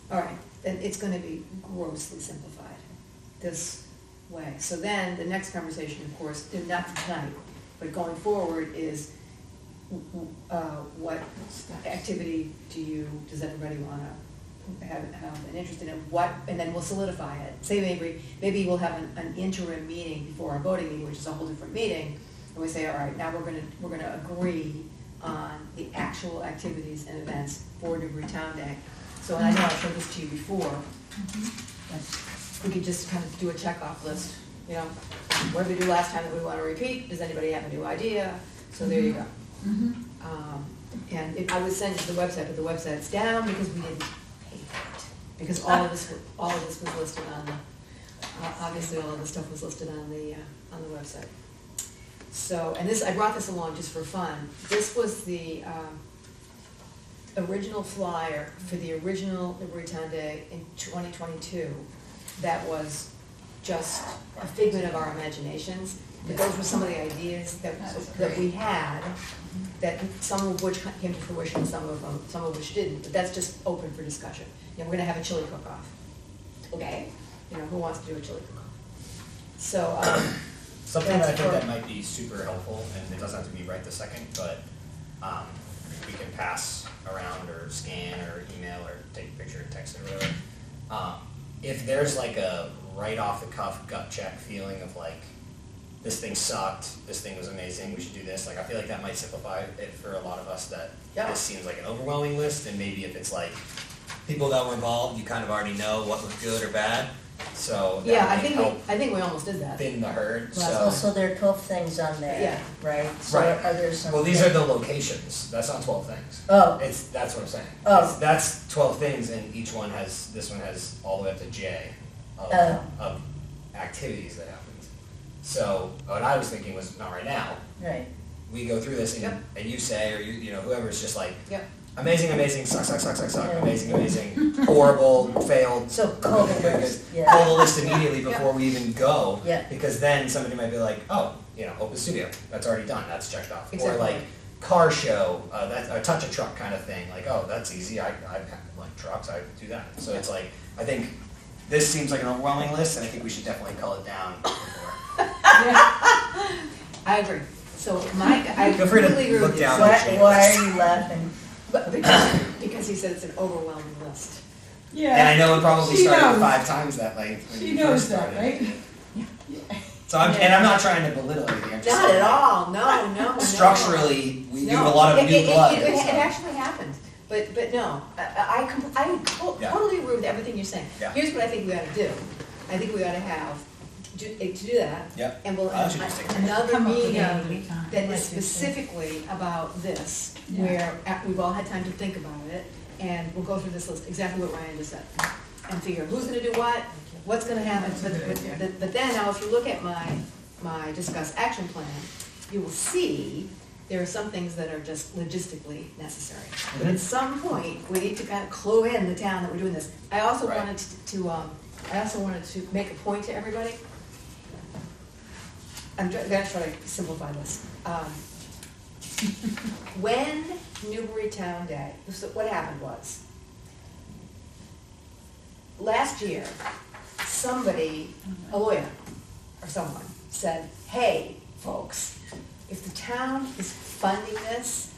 All right, then it's gonna be grossly simplified this way. So then, the next conversation, of course, not tonight, but going forward is, what activity does everybody wanna have an interest in, and what, and then we'll solidify it. Say maybe we'll have an interim meeting before our voting meeting, which is a whole different meeting, and we say, all right, now we're gonna agree on the actual activities and events for Newbury Town Day. So, and I know I showed this to you before, we could just kind of do a checkoff list, what did we do last time that we want to repeat? Does anybody have a new idea? So there you go. And I would send you to the website, but the website's down because we didn't pay for it. Because all of this was listed on obviously all of the stuff was listed on the website. So, and I brought this along just for fun. This was the original flyer for the original Newbury Town Day in 2022. That was just a figment of our imaginations. But those were some of the ideas that we had, that some of which came to fruition, some of which didn't. But that's just open for discussion. We're gonna have a chili cook-off. Okay? Who wants to do a chili cook-off? So, Something that I think That's that might be super helpful, and it doesn't have to be right this second, but we can pass around or scan or email or take a picture and text it or whatever. If there's like a right off the cuff gut check feeling of like, this thing sucked, this thing was amazing, we should do this, like I feel like that might simplify it for a lot of us, that this seems like an overwhelming list, and maybe if it's like people that were involved, you kind of already know what was good or bad. So Yeah, that might help I think we almost did that. thin the herd, Well, so. also there are 12 things on there, Yeah. right? So Right. are there some? Well, these are the locations, that's not 12 things. Oh, That's what I'm saying. Oh. That's 12 things and each one has, this one has all the way up to J of, Oh. of activities that happened. So what I was thinking was, not right now, right. we go through this and, Yep. and you say, or you know, whoever's just like, Yep. amazing, amazing, suck, Yeah. amazing, horrible, failed. So call the good, good, list, good. yeah. Call the list immediately before we even go. Yeah. Because then somebody might be like, oh, you know, Open Studio, that's already done, that's checked off. Exactly. Or like, car show, that's a touch a truck kind of thing, like, oh, that's easy, I've like trucks, I do that. So it's like, I think this seems like an overwhelming list, and I think we should definitely cull it down before. I agree. So Mike, I Feel free to completely agree look with you. down. So- Why are you laughing? But because he said it's an overwhelming list. Yeah. And I know it probably She started knows. 5 times that length when She you knows first that, started. right? So I'm not trying to belittle anything, I'm just Not saying. at all, no, no. Structurally, we do No. a lot of It- new it- blood. It so- actually happened, but no, Yeah. totally agree with everything you're saying. Yeah. Here's what I think we ought to do. I think we ought to have, to do that. Yep. And we'll, I should just take it. another Come up with meeting it every time. that Like is you said. specifically about this, Yeah. where we've all had time to think about it, and we'll go through this list, exactly what Ryan just said, and figure who's gonna do what, what's gonna happen. That's a good idea. But then now, if you look at my discuss action plan, you will see there are some things that are just logistically necessary. But at some point, we need to kind of clue in the town that we're doing this. I also Right. wanted to make a point to everybody. I'm gonna try to simplify this. When Newburytown Day, so what happened was, last year, somebody, a lawyer or someone, said, hey, folks, if the town is funding this,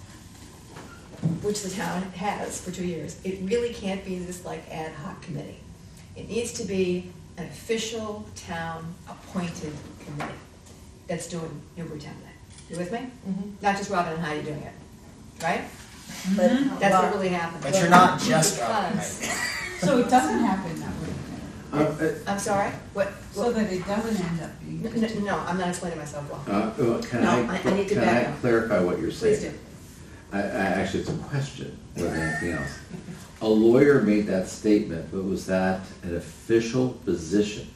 which the town has for 2 years, it really can't be this like ad hoc committee. It needs to be an official town appointed committee that's doing Newburytown Day. You with me? Not just Robin and Heidi doing it, right? But That's well, what really happened. But you're not just Because- Robin, So it doesn't happen that way. I'm sorry, So that it doesn't end up being. No, I'm not explaining myself well. Can No, I, I need to can back I up. clarify what you're saying? Please do. Actually, it's a question more than anything else. A lawyer made that statement, but was that an official position?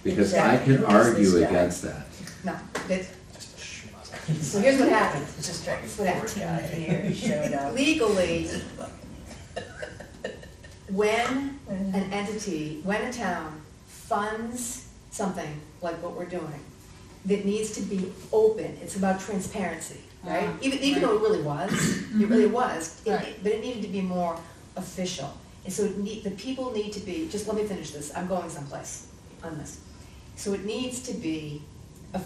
Because I Exactly. can Who is argue this guy? against that. No, it's, Just a schmuck. so here's what happened. just trying to What happened? Timothy here showed up. Legally, when an entity, when a town funds something like what we're doing, that needs to be open, it's about transparency, right? Ah, Even though it really was, it really was, Right. but it needed to be more official. And so the people need to be, just let me finish this, I'm going someplace on this. So it needs to be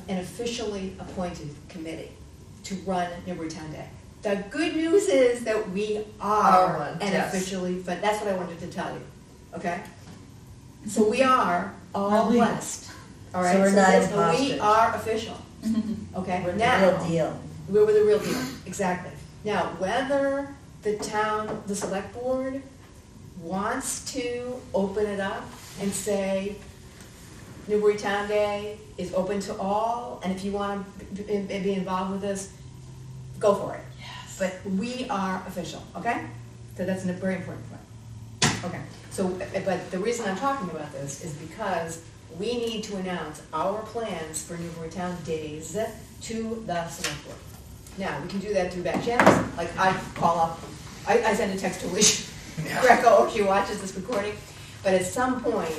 an officially appointed committee to run Newburytown Day. The good news is that we Are are one, an yes. officially, but that's what I wanted to tell you, okay? So we are all We're legal. blessed, all right? So we're not this- imposters. We are official, okay? We're the Now, real deal. we're the real deal, exactly. Now, whether the town, the select board wants to open it up and say, Newburytown Day is open to all, and if you want to be involved with this, go for it. Yes. But we are official, okay? So that's a very important point. Okay, so, but the reason I'm talking about this is because we need to announce our plans for Newburytown Days to the select board. Now, we can do that through back channels, like I call up, I send a text to Alicia Greco if she watches this recording. But at some point,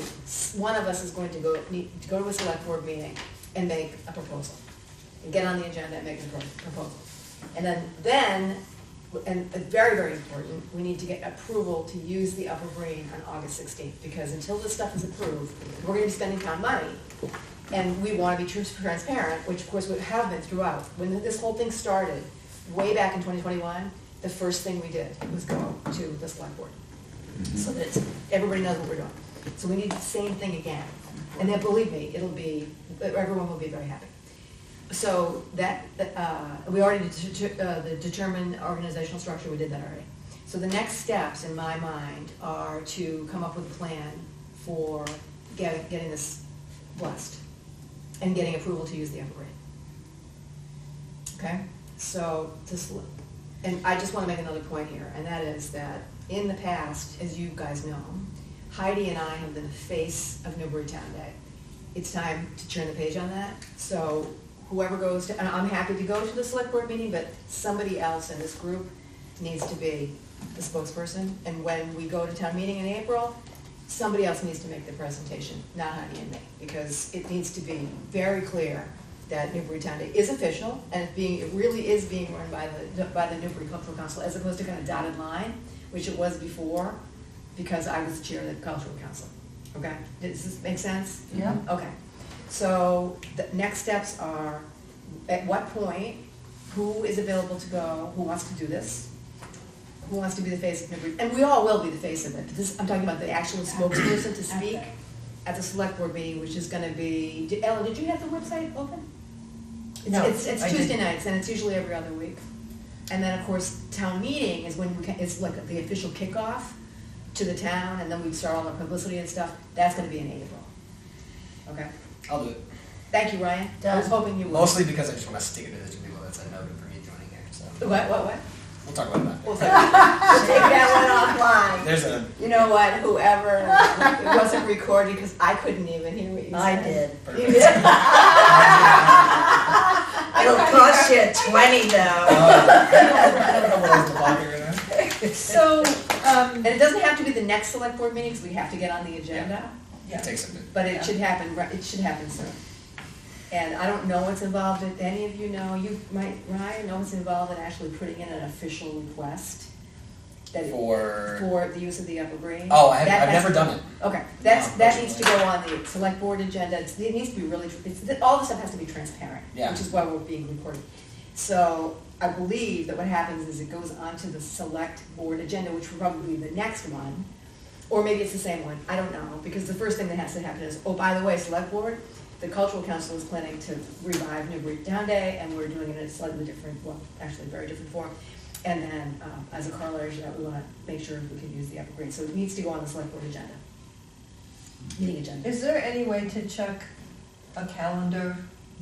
one of us is going to need to go to a select board meeting and make a proposal. And get on the agenda and make a proposal. And then, and very, very important, we need to get approval to use the Upper Green on August 16th. Because until this stuff is approved, we're gonna be spending town money. And we wanna be transparent, which of course we have been throughout. When this whole thing started, way back in 2021, the first thing we did was go to the select board. So that everybody knows what we're doing. So we need the same thing again. And then believe me, everyone will be very happy. So that, we already the determined organizational structure, we did that already. So the next steps in my mind are to come up with a plan for getting this blessed and getting approval to use the upper grade. Okay, so and I just want to make another point here, and that is that in the past, as you guys know, Heidi and I have been the face of Newbury Town Day. It's time to turn the page on that. So whoever goes to, and I'm happy to go to the select board meeting, but somebody else in this group needs to be the spokesperson. And when we go to town meeting in April, somebody else needs to make the presentation, not Heidi and me, because it needs to be very clear that Newbury Town Day is official, and it really is being run by the Newbury Cultural Council, as opposed to kind of dotted line, which it was before, because I was the chair of the Cultural Council. Okay, does this make sense? Yeah. Okay, so the next steps are, at what point, who is available to go, who wants to do this? Who wants to be the face of Newbury? And we all will be the face of it. I'm talking about the actual spokesperson to speak at the select board meeting, which is gonna be, Ellen, did you have the website open? No, It's I Tuesday didn't. nights, and it's usually every other week. And then, of course, town meeting is when it's like the official kickoff to the town, and then we start all the publicity and stuff. That's gonna be in April. Okay? I'll do it. Thank you, Ryan. I was Done. hoping you would. Mostly because I just want to stick it to the two people that said no for me joining here, so. What? We'll talk about that. We'll take that. Take that one offline. There's a, You know what, whoever, it wasn't recorded, because I couldn't even hear what you I said. did. You did? It'll cost you 20 though. I don't know what else to block it right now. So, And it doesn't have to be the next select board meeting, because we have to get on the agenda, It takes a bit. but it should happen, it should happen soon. And I don't know what's involved, if any of you know, Ryan, know what's involved in actually putting in an official request that for the use of the upper green? Oh, That I've has never to- done it. Okay, No, that needs to go on the select board agenda. It needs to be really, all this stuff has to be transparent, Yeah. which is why we're being recorded. So I believe that what happens is it goes onto the select board agenda, which will probably be the next one, or maybe it's the same one, I don't know, because the first thing that has to happen is, oh, by the way, select board, the cultural council is planning to revive Newbury Town Day, and we're doing it in a slightly different, well, actually a very different form. And then, as a corollary to that, we wanna make sure we can use the upper grade, so it needs to go on the select board agenda. Meeting agenda. is there any way to check a calendar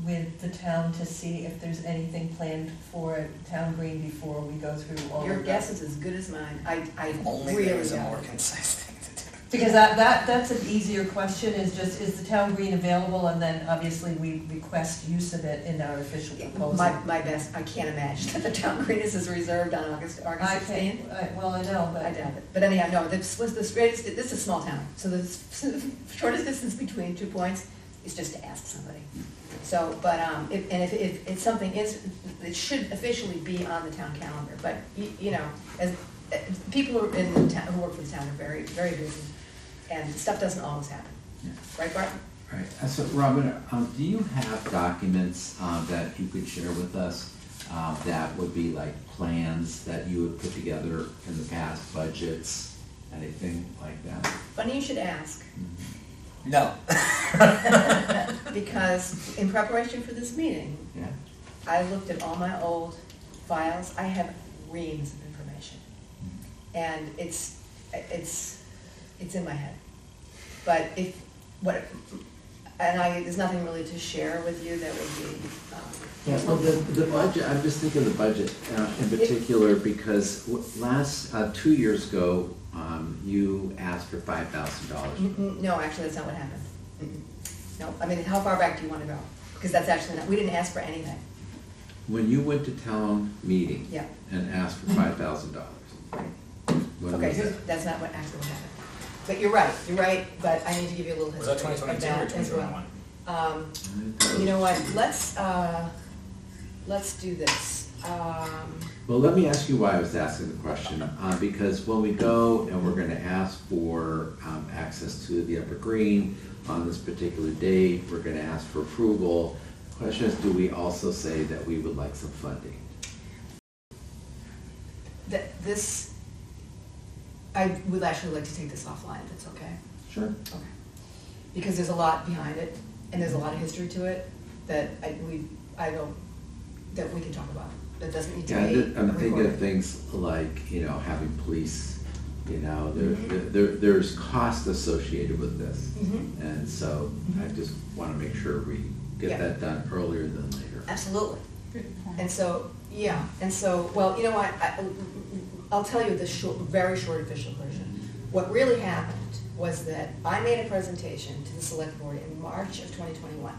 with the town to see if there's anything planned for Town Green before we go through all of that? Your guess is as good as mine, I Only really there's a don't. more concise thing to do. Because that's an easier question, is the Town Green available, and then obviously we request use of it in our official proposal. My best, I can't imagine that the town green is reserved on August I 16th. can't, well, I know, but. I doubt it, but anyhow, no, this is a small town, so the shortest distance between 2 points is just to ask somebody. So, but, if it's something, it should officially be on the town calendar, but, you know, as, people who are in the town, who work for the town are very, very busy, and stuff doesn't always happen. Yeah. Right, Barton? Right, so Robin, do you have documents that you could share with us that would be like plans that you would put together in the past, budgets, anything like that? Funny you should ask, No. because in preparation for this meeting, Yeah? I looked at all my old files. I have reams of information. And it's in my head. But there's nothing really to share with you that would be, Yeah, well, the budget, I'm just thinking of the budget in particular, because last, 2 years ago, you asked for $5,000. No, actually, that's not what happened. No, I mean, how far back do you want to go? Because that's actually not, we didn't ask for anything. When you went to town meeting Yeah. and asked for $5,000, Right. when Okay, was that? that's not what actually happened. But you're right, but I need to give you a little Was that history of 2022 or that as well. 2021? You know what, let's do this. Well, let me ask you why I was asking the question, because when we go and we're gonna ask for access to the Upper Green on this particular date, we're gonna ask for approval. The question is, do we also say that we would like some funding? I would actually like to take this offline, if it's okay. Sure. Okay. Because there's a lot behind it, and there's a lot of history to it that that we can talk about. That doesn't need to Yeah, be I'm thinking of recorded. things like, having police You know, Mhm. there's cost associated with this. Mhm. And so I just want to make sure we Yeah. get that done earlier than later. Absolutely. And so, yeah, and so, well, you know what, I'll tell you the short, very short official version. What really happened was that I made a presentation to the select board in March of 2021.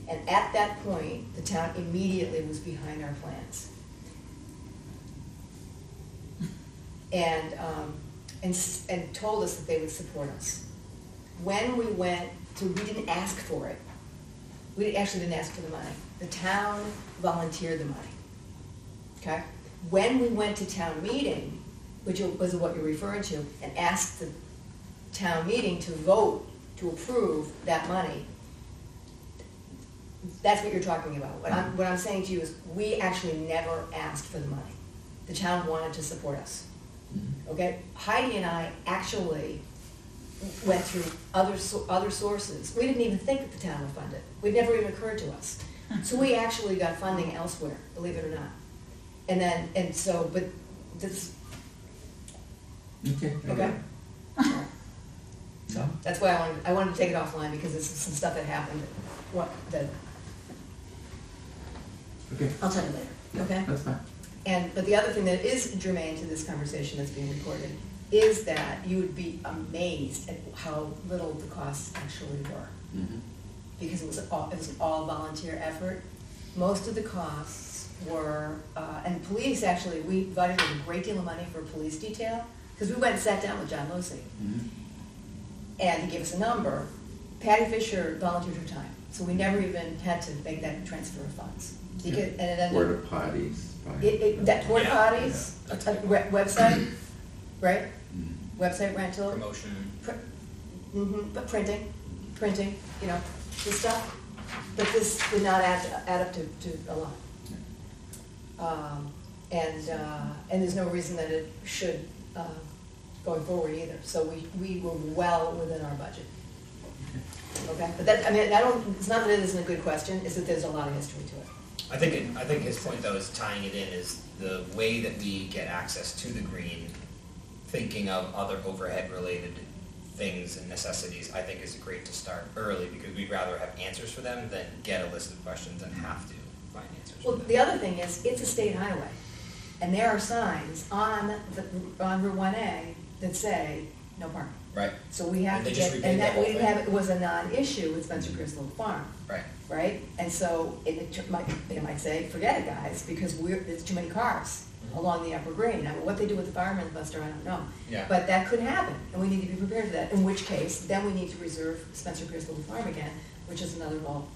And at that point, the town immediately was behind our plans. And told us that they would support us. When we went to, we didn't ask for it. We actually didn't ask for the money. The town volunteered the money. Okay? When we went to town meeting, which was what you're referring to, and asked the town meeting to vote to approve that money, that's what you're talking about. What I'm saying to you is, we actually never asked for the money. The town wanted to support us. Okay? Heidi and I actually went through other sources. We didn't even think that the town would fund it. It never even occurred to us. So we actually got funding elsewhere, believe it or not. But this, Okay. okay? So that's why I wanted to take it offline, because this is some stuff that happened, Okay, I'll tell you later, okay? that's fine. but the other thing that is germane to this conversation that's being recorded is that you would be amazed at how little the costs actually were. Mhm. Because it was an all volunteer effort. Most of the costs were, and police actually, we budgeted a great deal of money for a police detail, because we went and sat down with John Lucy, Mhm. and he gave us a number. Patty Fisher volunteered her time, so we never even had to make that transfer of funds. And it ended Porta up, potties. that porta Yeah. potties, website, right? Mhm. Website rental. Promotion. But printing, you know, this stuff, but this did not add up to a lot. And there's no reason that it should, going forward either, so we were well within our budget. Okay, but that, I mean, it's not that it isn't a good question, it's that there's a lot of history to it. I think his point though is tying it in is the way that we get access to the green, thinking of other overhead related things and necessities, I think is great to start early, because we'd rather have answers for them than get a list of questions and have to find answers Well, for them. the other thing is, it's a state highway, and there are signs on Route 1A that say, no parking. Right, So we have And to they just get, repaid and that that whole we thing. have, it was a non-issue with Spencer Crystal Farm, right. right? And so they might say, forget it, guys, because there's too many cars along the upper green. Now, what they do with the fireman's buster, I don't know. Yeah. But that could happen, and we need to be prepared for that, in which case, then we need to reserve Spencer Crystal Farm again, which is another role,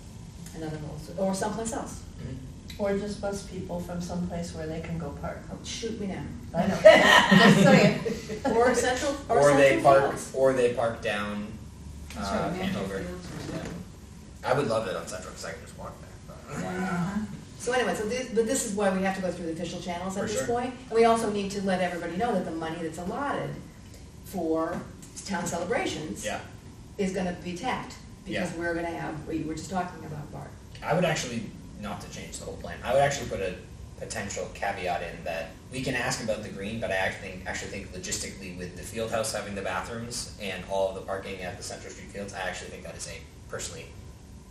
or someplace else. Mhm. Or just bus people from someplace where they can go park. Oh, shoot me now. I know, just saying. Or Central, Or they Fields. park down, That's right, Manchester Hanover. Fields or something. I would love it on Central, because I can just walk there. Uh-huh. So anyway, but this is why we have to go through the official channels at For this sure. point. And we also need to let everybody know that the money that's allotted for town celebrations Yeah, is gonna be tapped. Because Yeah. we're gonna have, what you were just talking about, Bart. I would actually, not to change the whole plan, I would actually put a potential caveat in that we can ask about the green, but I actually think logistically with the field house having the bathrooms and all of the parking at the Central Street Fields, I actually think that is a personally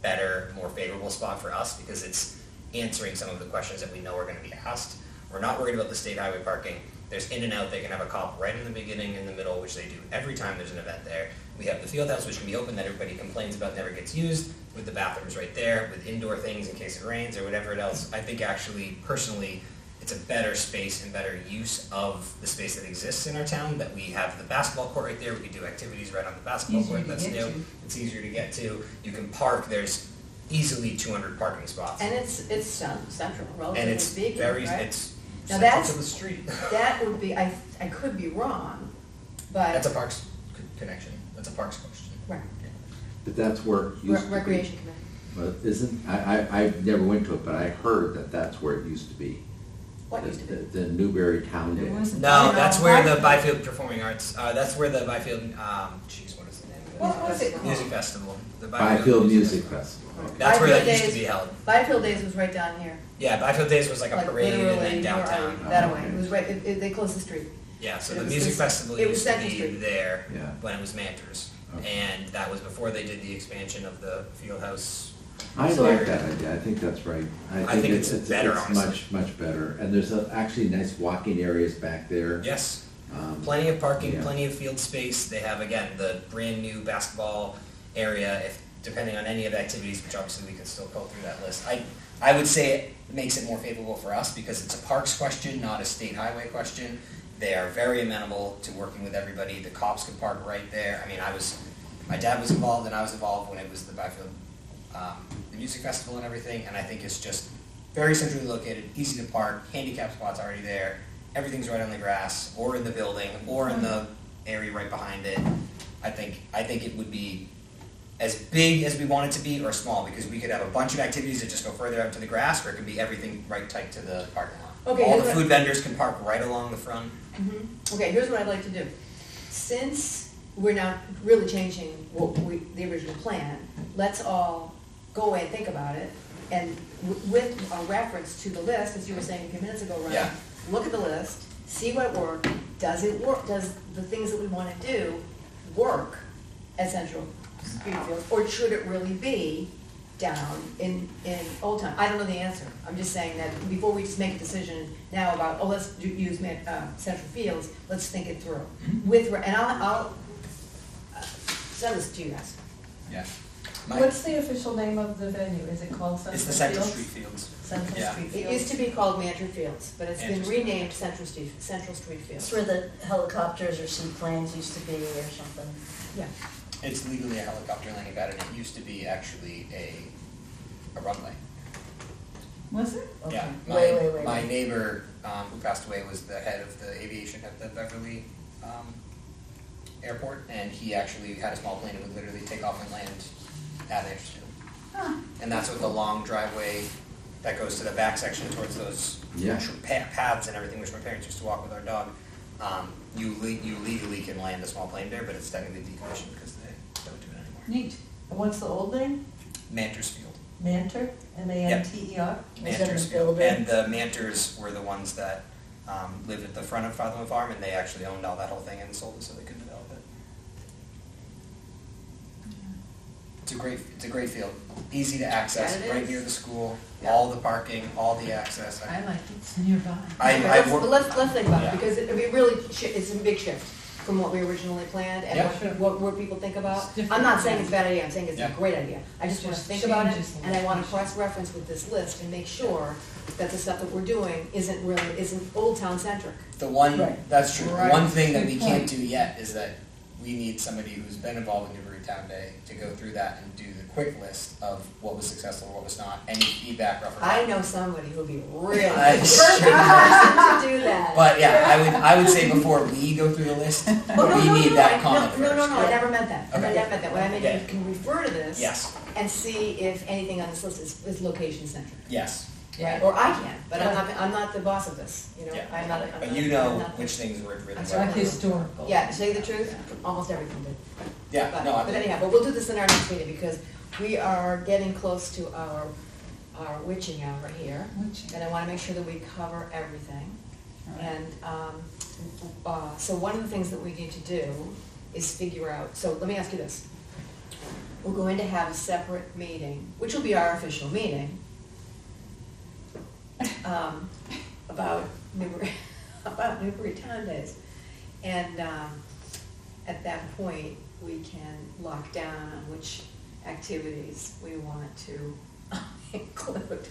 better, more favorable spot for us, because it's answering some of the questions that we know are gonna be asked. We're not worried about the state highway parking. There's in and out, they can have a cop right in the beginning, in the middle, which they do every time there's an event there. We have the field house, which can be open, that everybody complains about, never gets used, with the bathrooms right there, with indoor things in case it rains or whatever else. I think actually, personally, it's a better space and better use of the space that exists in our town, that we have the basketball court right there, we can do activities right on the basketball Easier court, to that's get new. to. It's easier to get to, you can park, there's easily 200 parking spots. And it's central, And relatively it's speaking, very, right? it's Now central that's- to the street. That would be, I could be wrong, but. That's a parks connection, that's a parks question. Right. But that's where it used to be. Recreation committee. But isn't, I never went to it, but I heard that that's where it used to be. What used to be? The Newberry Town There Day. was- No, that's where the Byfield. Byfield Performing Arts, that's where the Byfield, jeez, what is the name of it? What was it called? Music Festival. The Byfield Music Festival. That's where that Byfield used to Days- be held. Byfield Days was right down here. Yeah, Byfield Days was like a parade and literally, then downtown. That Oh, way, okay. it was right, they closed the street. Yeah, so It the was music this- festival it was used to Central be Street. there Yeah. when it was Manters. Okay. And that was before they did the expansion of the field house. I So- like that idea, I think that's right. I think it's better, It's honestly. much, much better, and there's actually nice walking areas back there. Yes, Plenty plenty of parking, yeah. plenty of field space. They have, again, the brand new basketball area, if, depending on any of the activities, which obviously we can still go through that list. I would say it makes it more favorable for us because it's a parks question, not a state highway question. They are very amenable to working with everybody. The cops can park right there. I mean, my dad was involved and I was involved when it was the Byfield, the music festival and everything, and I think it's just very centrally located, easy to park, handicap spots already there. Everything's right on the grass, or in the building, or in the area right behind it. I think it would be as big as we want it to be, or small, because we could have a bunch of activities that just go further out to the grass, or it could be everything right tight to the parking lot. Okay, All here's the what- food vendors can park right along the front. Okay, here's what I'd like to do. Since we're now really changing the original plan, let's all go away and think about it. And with a reference to the list, as you were saying a few minutes ago, Ryan, Yeah. look at the list, see what worked. Does it work? Does the things that we want to do work at Central Streetfield? Or should it really be down in Old Town? I don't know the answer. I'm just saying that before we just make a decision now about, oh, let's use Central Fields, let's think it through. And I'll send this to you guys. Yeah. What's the official name of the venue? Is it called Central It's the Fields? Central Street Fields. Central Yeah. Street It Fields? used to be called Mantra Fields, but it's been Mantra Street. renamed Central Street It's Fields. where the helicopters or seaplanes used to be or something. Yeah. It's legally a helicopter landing pad, and it used to be actually a runway. Was it? Okay. Yeah, Wait. my neighbor, who passed away, was the head of the aviation at the Beverly, airport, and he actually had a small plane and would literally take off and land at Andersonville. Huh. And that's what the long driveway that goes to the back section towards those Yeah. paths and everything, which my parents used to walk with our dog. You legally can land a small plane there, but it's technically decommissioned because they don't do it anymore. Neat. And what's the old name? Mantersfield. Manter, M-A-N-T-E-R? Was that in the Mantersfield. building? And the Manters were the ones that lived at the front of Fatherland Farm, and they actually owned all that whole thing and sold it so they could develop it. It's a great field, easy to access, Yeah, it right is. near the school, Yeah. all the parking, all the access. I like it. It's nearby. Let's think about it, Yeah. because it really, it's a big shift from what we originally planned Yeah. and what people think about. It's different. I'm not saying it's a bad idea, I'm saying it's a Yeah. great idea. I just want to Just think about it, changes the and I want to location. cross-reference with this list and make sure that the stuff that we're doing isn't Old Town centric. The one, Right. that's true, Right. one thing that we Good can't point. do yet is that we need somebody who's been involved in Newburytown Day to go through that and do the quick list of what was successful, what was not, any feedback, rough or I down. know somebody who'd be really I good should- person to do that. But yeah, I would say before we go through the list, we need that comment first. No, I never meant that. I Okay. never meant that. What I meant, Okay. you can refer to this. Yes, And see if anything on this list is location centric. yes. Right, or I can, but I'm not the boss of this, you know, Yeah. I'm not. But you know which things worked really I'm It's sorry. well. like historical. Yeah, to tell you the truth, almost everything did. Yeah, But- no, But anyhow, but we'll do this in our next meeting, because we are getting close to our witching hour here. Which- And I wanna make sure that we cover everything. All right. And, so one of the things that we need to do is figure out, so let me ask you this. We're going to have a separate meeting, which will be our official meeting, about Newburytown Days. And, at that point, we can lock down on which activities we want to include.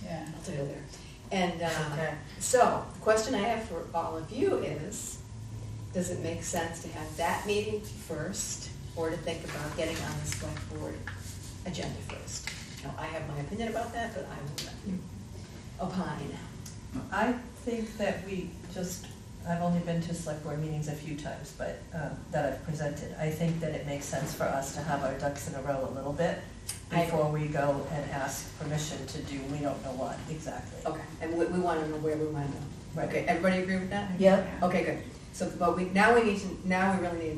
Yeah. I'll tell you later. And, Okay. so, the question I have for all of you is, does it make sense to have that meeting first, or to think about getting on the select board agenda first? Now, I have my opinion about that, but I will let you opine. I think that I've only been to select board meetings a few times, but, that I've presented. I think that it makes sense for us to have our ducks in a row a little bit I- before we go and ask permission to do, we don't know what exactly. Okay, and we want to know where we want to go. Right. Okay, everybody agree with that? Yep. Okay, good. So, but we really need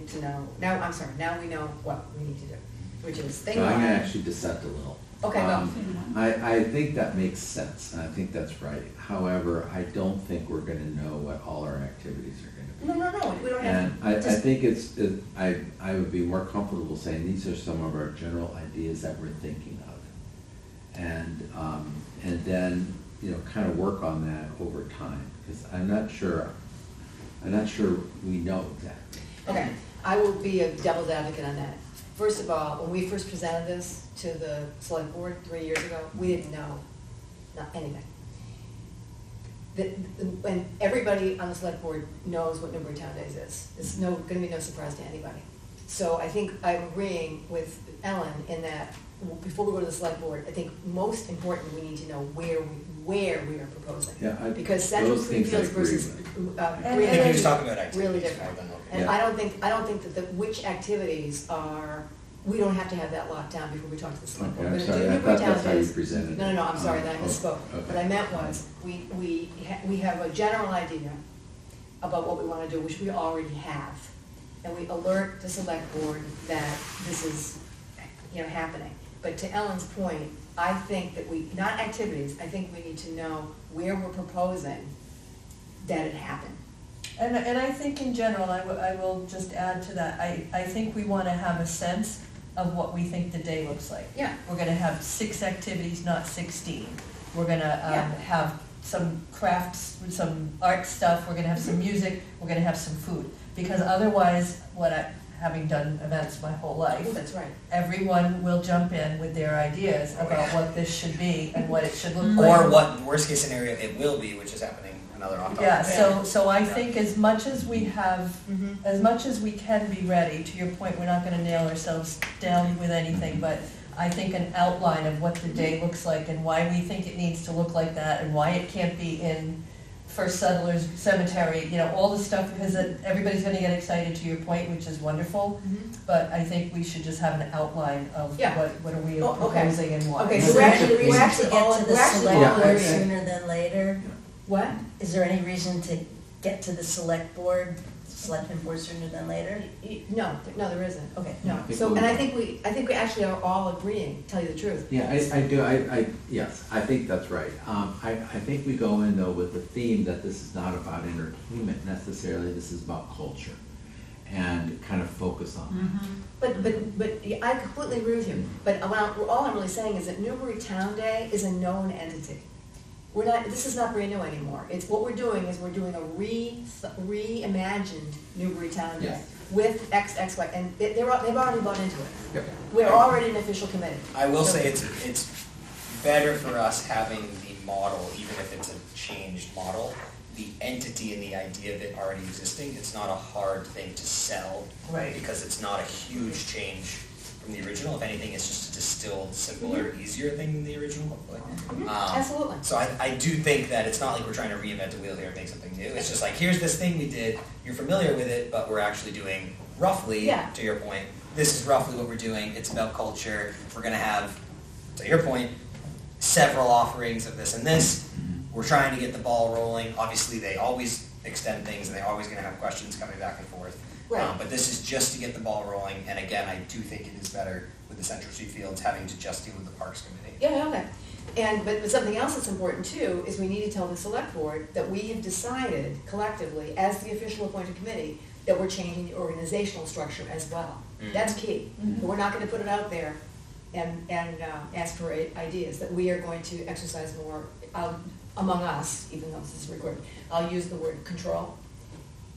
to know, now we know what we need to do, which is think So I'm about gonna it. actually dissent a little. Okay, go. I think that makes sense, and I think that's right. However, I don't think we're gonna know what all our activities are gonna be. No, we don't have. And I think I would be more comfortable saying these are some of our general ideas that we're thinking of. And then, you know, kind of work on that over time, because I'm not sure we know exactly. Okay, I will be a devil's advocate on that. First of all, when we first presented this to the select board 3 years ago, we didn't know, not anything. And everybody on the select board knows what Newburytown Days is. It's gonna be no surprise to anybody. So I think I'm agreeing with Ellen in that, before we go to the select board, I think most important, we need to know where we are proposing. Yeah, Because Central those things I Greenfields agree versus, with. And Green I think he was Hills, talking about activities really more different. than local. And Yeah. I don't think that which activities are, we don't have to have that locked down before we talk to the select board. Okay, I'm But sorry, the I thought Newburytown that's how you Days- presented it. No, I'm sorry, that I Oh, misspoke. okay. What I meant was, we have a general idea about what we wanna do, which we already have. And we alert the select board that this is, you know, happening. But to Ellen's point, I think that not activities, I think we need to know where we're proposing that it happen. And I think in general, I will just add to that, I think we wanna have a sense of what we think the day looks like. Yeah. We're gonna have 6 activities, not 16. We're gonna Yeah. have some crafts, some art stuff, we're gonna have some music, we're gonna have some food. Because otherwise, having done events my whole life, Oh, that's right. everyone will jump in with their ideas about what this should be and what it should look like. Or what, worst case scenario, it will be, which is happening another off topic. Yeah, so I think as much as we have, Mhm. as much as we can be ready, to your point, we're not gonna nail ourselves down with anything, but I think an outline of what the day looks like and why we think it needs to look like that and why it can't be in First Settlers Cemetery, you know, all the stuff, because everybody's gonna get excited, to your point, which is wonderful, Mhm. but I think we should just have an outline of Yeah. what are we Oh, okay. proposing and why. Okay, Is so there we're any actually reason to all- get to the we're actually select all board agreeing. sooner than later? What? Is there any reason to get to the select board, selectmen board sooner than later? No, there isn't. Okay. No, I think so, we- and I think we actually are all agreeing, tell you the truth. Yeah, I do, yes, I think that's right. I think we go in though with the theme that this is not about entertainment necessarily, this is about culture. And kind of focus on But yeah, I completely agree with you, but all I'm really saying is that Newburytown Day is a known entity. This is not brand new anymore. It's, what we're doing is we're doing a reimagined Newburytown Day Yes. with XY, and they've already bought into it. Yep. We're already an official committee. I will So- say it's better for us having the model, even if it's a changed model, the entity and the idea of it already existing. It's not a hard thing to sell. Right. Because it's not a huge change from the original. If anything, it's just a distilled, simpler, easier thing than the original, hopefully. Absolutely. So I do think that it's not like we're trying to reinvent the wheel here and make something new. It's just like, here's this thing we did, you're familiar with it, but we're actually doing roughly, Yeah. to your point, this is roughly what we're doing. It's about culture. We're gonna have, to your point, several offerings of this and this. We're trying to get the ball rolling. Obviously, they always extend things and they're always gonna have questions coming back and forth. Right. But this is just to get the ball rolling, and again, I do think it is better with the Central Street Fields having to just deal with the Parks Committee. Yeah, okay. But something else that's important too, is we need to tell the select board that we have decided collectively, as the official appointed committee, that we're changing the organizational structure as well. Mm. That's key. We're not gonna put it out there and ask for ideas, that we are going to exercise more, among us, even though this is recorded, I'll use the word control.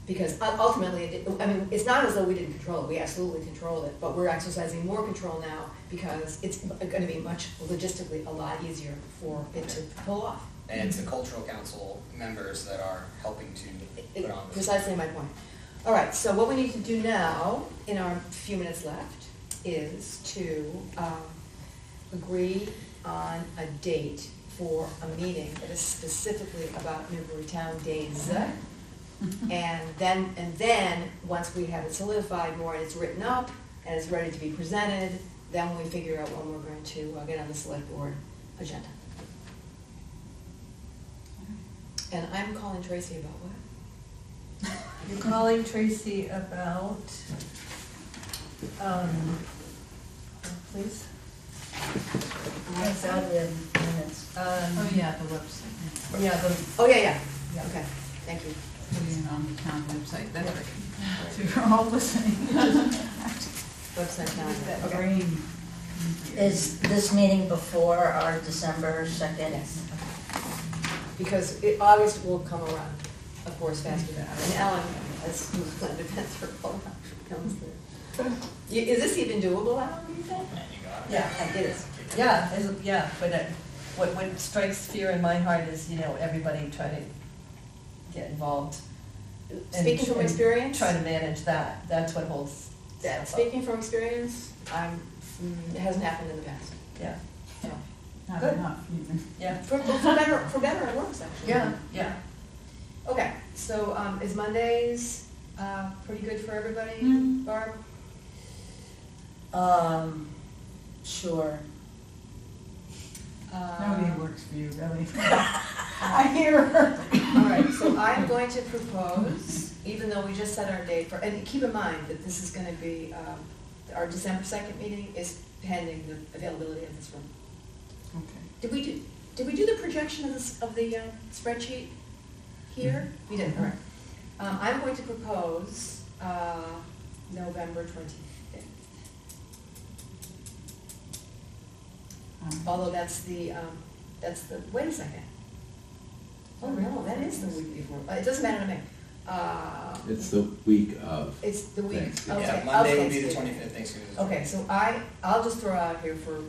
Because ultimately, it's not as though we didn't control it, we absolutely controlled it, but we're exercising more control now because it's gonna be much logistically a lot easier for it to pull off. And it's the cultural council members that are helping to put on this. Precisely my point. All right, so what we need to do now, in our few minutes left, is to agree on a date for a meeting that is specifically about Newburytown Days. And then, once we have it solidified more and it's written up and it's ready to be presented, then we figure out when we're going to get on the select board agenda. And I'm calling Tracy about what? You're calling Tracy about, please? I saw the minutes. Oh, yeah, the website. Yeah, the, Oh, yeah, Yeah. okay, thank you. Putting it on the town website, that's right. So you're all listening. Website calendar, That okay. brain. Is this meeting before our December 2nd? Yes. Because August will come around, of course, faster than, and Ellen, as who's planned events for all comes there. Is this even doable, Ellen, do you think? Yeah, it is. yeah, but what strikes fear in my heart is, everybody trying to get involved. and- Speaking from and experience, Trying to manage that, that's what holds that, stuff up. speaking from experience, it hasn't happened in the past. Yeah, So, Not Good. enough even. yeah, for better or worse, actually. yeah. Okay, so, is Mondays, pretty good for everybody, Mm. Barb? Sure. Nobody works for you, really. I hear her. All right, so I'm going to propose, even though we just set our date for, and keep in mind that this is gonna be, our December 2nd meeting is pending the availability of this room. Okay. Did we do the projection of the spreadsheet here? We did, all right. I'm going to propose, November 25th. Although that's the, wait a second. Oh, no, that is the week before, it doesn't matter to me. It's the week of. It's the week, Thanksgiving. okay. Yeah, Monday would be the Thanksgiving. 25th, Thanksgiving is. Okay, so I'll just throw out here for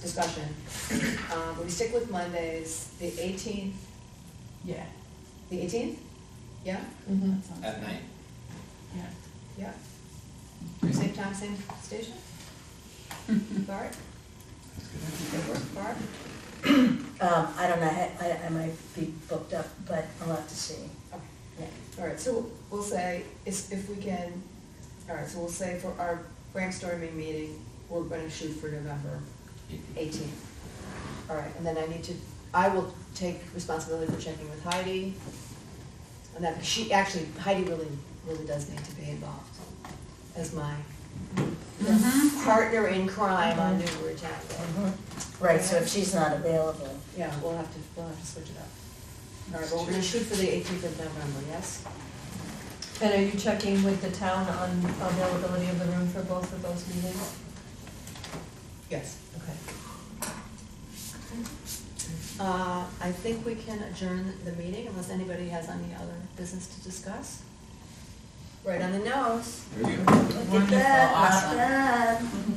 discussion. We stick with Mondays, the 18th, Yeah. the 18th? Yeah? Mhm. that sounds At good. night. Yeah. Yeah. Same time, same station? Bart? Good work, Bart? I don't know, I might be booked up, but I'll have to see. Okay. Yeah. All right, so we'll say, if we can, all right, so we'll say for our brainstorming meeting, we're gonna shoot for November 18th. All right, and then I will take responsibility for checking with Heidi. And that, Heidi really does need to be involved as my partner in crime on Newbury Town. Mhm. Right, so if she's not available, Yeah, we'll have to switch it up. All right, but we're gonna shoot for the 18th of November, yes? And are you checking with the town on availability of the room for both of those meetings? Yes. Okay. I think we can adjourn the meeting unless anybody has any other business to discuss. Right on the nose. Very good. look at Wonderful, that, awesome. not bad.